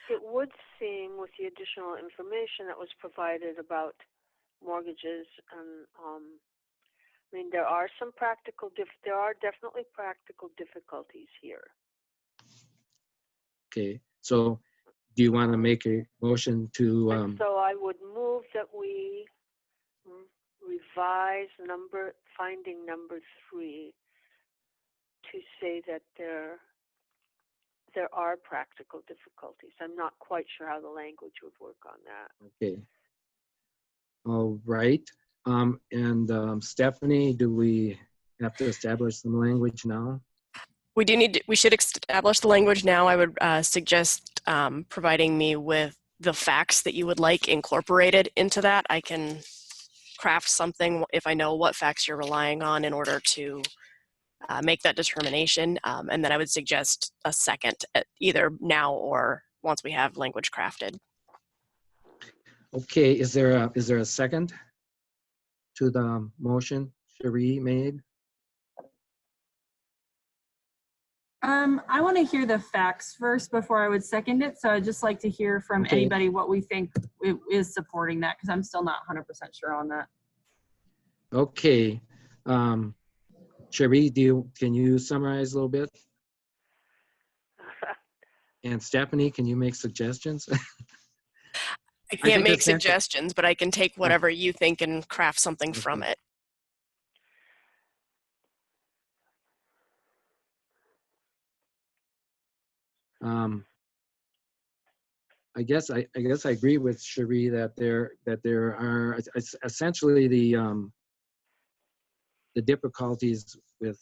It would seem with the additional information that was provided about mortgages and, I mean, there are some there are definitely practical difficulties here. Okay, so do you want to make a motion to, And so I would move that we revise finding number 3 to say that there are practical difficulties. I'm not quite sure how the language would work on that. okay. All right, and Stephanie, do we have to establish some language now? We should establish the language now. I would suggest providing me with the facts that you would like incorporated into that. I can craft something if I know what facts you're relying on in order to make that determination. And then I would suggest a second, either now or once we have language crafted. Okay, is there a second to the motion Cherie made? I want to hear the facts first before I would second it. So I'd just like to hear from Okay. anybody what we think is supporting that, because I'm still not 100% sure on that. Okay, Cherie, can you summarize a little bit? And Stephanie, can you make suggestions? I can't think make that's fantastic. suggestions, but I can take whatever you think and craft something from it. I guess I agree with Cherie that there are essentially the difficulties with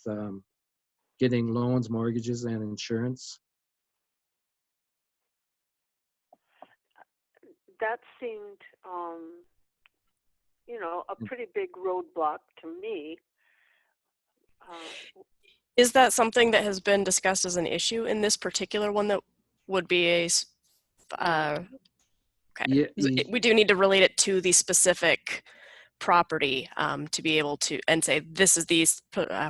getting loans, mortgages, and insurance. That seemed, you know, a pretty big roadblock to me. Is that something that has been discussed as an issue in this particular one that would be a, okay. Yeah, We do need to relate it to the specific property to be able to, and say, this is the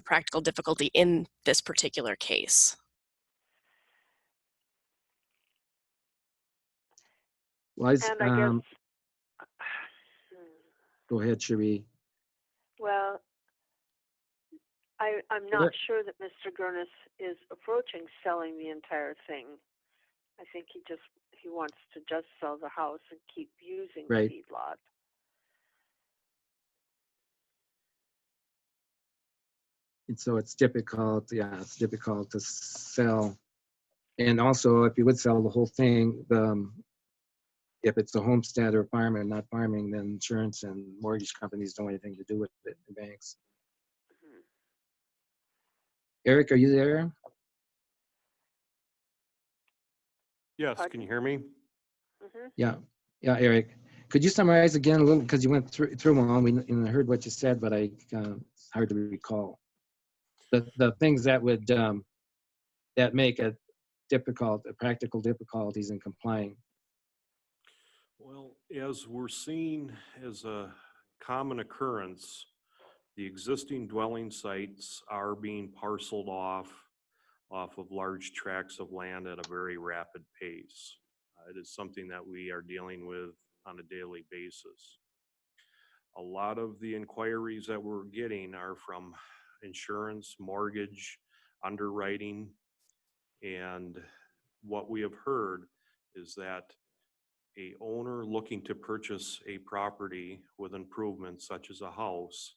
practical difficulty in this particular case. was, And I guess, go ahead, Cherie. well, I'm not sure that Mr. Gurnis is approaching selling the entire thing. I think he wants to just sell the house and keep using Right. the feedlot. And so it's difficult, it's difficult to sell. And also, if you would sell the whole thing, if it's a homestead or farm and not farming, then insurance and mortgage companies don't have anything to do with it, the banks. Eric, are you there? Yes, Pardon? can you hear me? Mhm. Yeah, yeah, Eric. Could you summarize again a little, because you went through them all, and I heard what you said, but it's hard to recall. The things that would, that make it difficult, practical difficulties in complying. Well, as we're seeing as a common occurrence, the existing dwelling sites are being parceled off of large tracts of land at a very rapid pace. It is something that we are dealing with on a daily basis. A lot of the inquiries that we're getting are from insurance, mortgage, underwriting, and what we have heard is that a owner looking to purchase a property with improvements such as a house,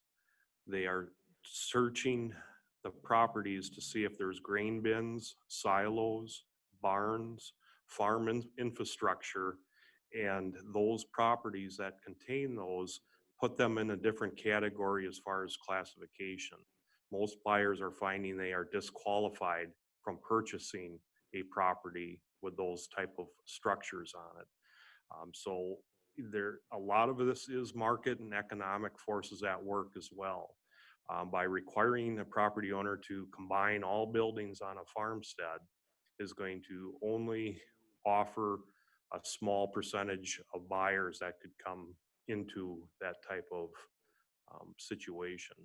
they are searching the properties to see if there's grain bins, silos, barns, infrastructure, and those properties that contain those, put them in a different category as far as classification. Most buyers are finding they are disqualified from purchasing a property with those type of structures on it. So a lot of this is market and economic forces at work as well. By requiring a property owner to combine all buildings on a farmstead is going to only offer a small percentage of buyers that could come into that type of situation.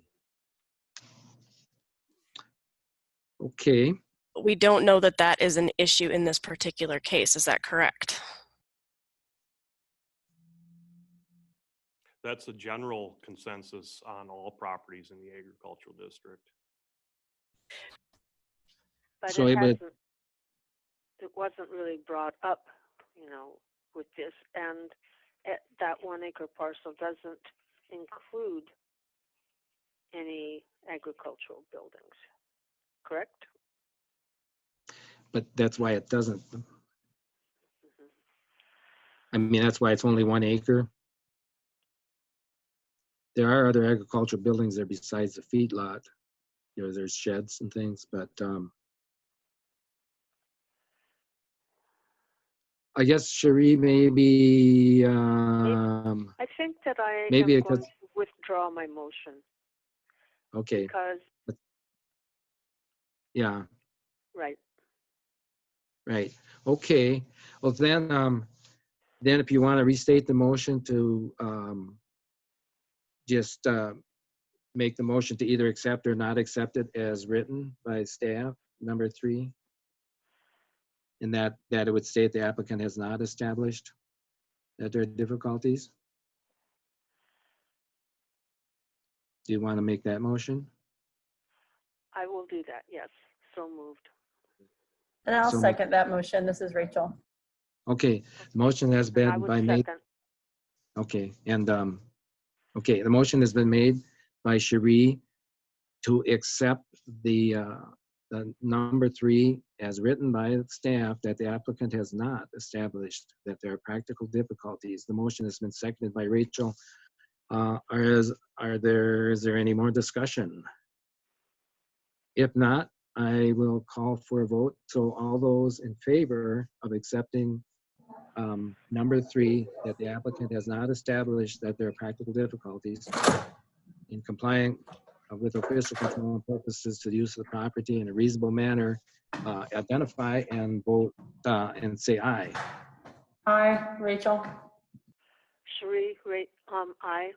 Okay, We don't know that that is an issue in this particular case. Is that correct? That's a general consensus on all properties in the agricultural district. But so it it would, hasn't, it wasn't really brought up, with this, and that 1 acre parcel doesn't include any agricultural buildings, correct? but that's why it doesn't. Mhm. I mean, that's why it's only 1 acre. There are other agricultural buildings there besides the feedlot. There's sheds and things, but I guess Cherie, maybe I think that I maybe am it going could, to withdraw my motion okay, because, yeah, right, right, okay. Well, then if you want to restate the motion to just make the motion to either accept or not accept it as written by staff, number 3. And that it would state the applicant has not established that there are difficulties. Do you want to make that motion? I will do that, yes, so moved. And I'll So- second that motion. This is Rachel. Okay, the motion has And I been would by made. second. Okay, and okay, the motion has been made by Cherie to accept the number 3 as written by staff, that the applicant has not established that there are practical difficulties. The motion has been seconded by Rachel. Is there any more discussion? If not, I will call for a vote. So all those in favor of accepting number 3, that the applicant has not established that there are practical difficulties in complying with official control and purposes to the use of the property in a reasonable manner, identify and vote and say aye. Aye, Rachel. Cherie, aye.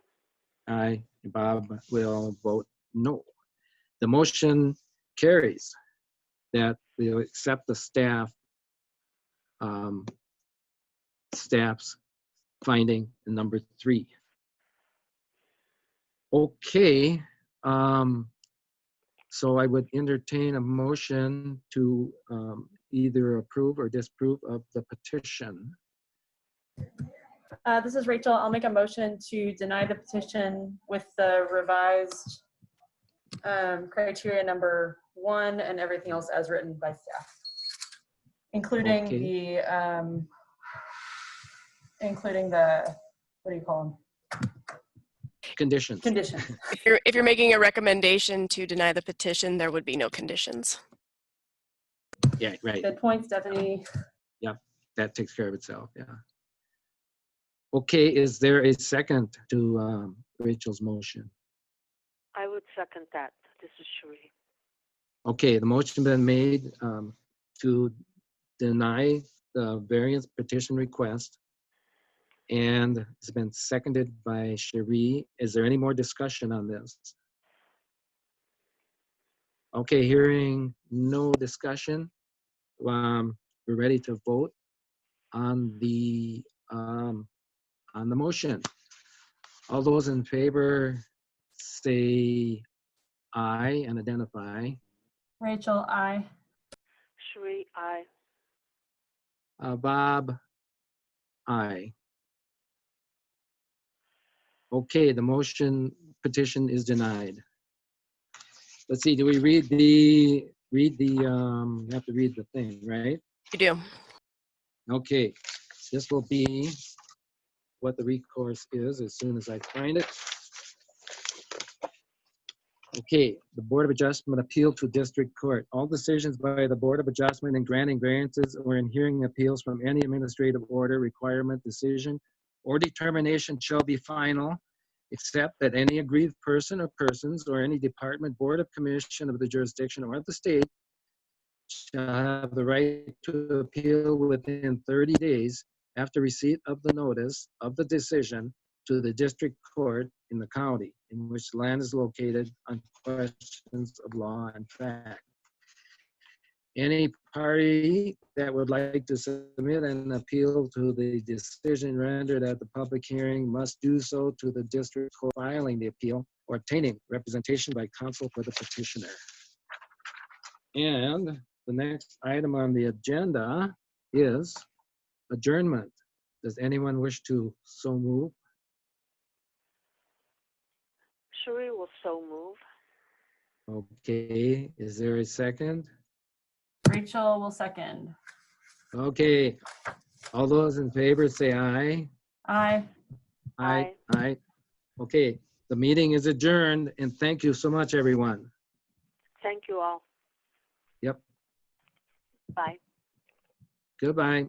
Aye. Bob will vote no. The motion carries that we accept the staff's finding in number 3. Okay, so I would entertain a motion to either approve or disapprove of the petition. This is Rachel. I'll make a motion to deny the petition with the revised criteria number 1 and everything else as written by staff, including Okay. including the, what do you call them? Conditions. Conditions. If you're making a recommendation to deny the petition, there would be no conditions. Yeah, right. Good point, Stephanie. That takes care of itself, yeah. Okay, is there a second to Rachel's motion? I would second that. This is Cherie. Okay, the motion been made to deny the variance petition request. And it's been seconded by Cherie. Is there any more discussion on this? Okay, hearing no discussion, we're ready to vote on the motion. All those in favor say aye and identify. Rachel, I. Cherie, aye. Bob, aye. Okay, the petition is denied. Let's see, do we read the, you have to read the thing, right? You do. Okay, this will be what the recourse is as soon as I find it. Okay, the Board of Adjustment appeal to District Court. All decisions by the Board of Adjustment in granting variances or in hearing appeals from any administrative order, requirement, decision, or determination shall be final, except that any aggrieved person or persons or any department, board of commission of the jurisdiction or the state shall have the right to appeal within 30 days after receipt of the notice of the decision to the district court in the county in which the land is located on questions of law and fact. Any party that would like to submit an appeal to the decision rendered at the public hearing must do so to the district court filing the appeal or obtaining representation by counsel for the petitioner. And the next item on the agenda is adjournment. Does anyone wish to so move? Cherie will so move. Okay, is there a second? Rachel will second. Okay, all those in favor say aye. I. Aye. Aye. Okay, the meeting is adjourned and thank you so much, everyone. Thank you all. Yep, Bye. goodbye.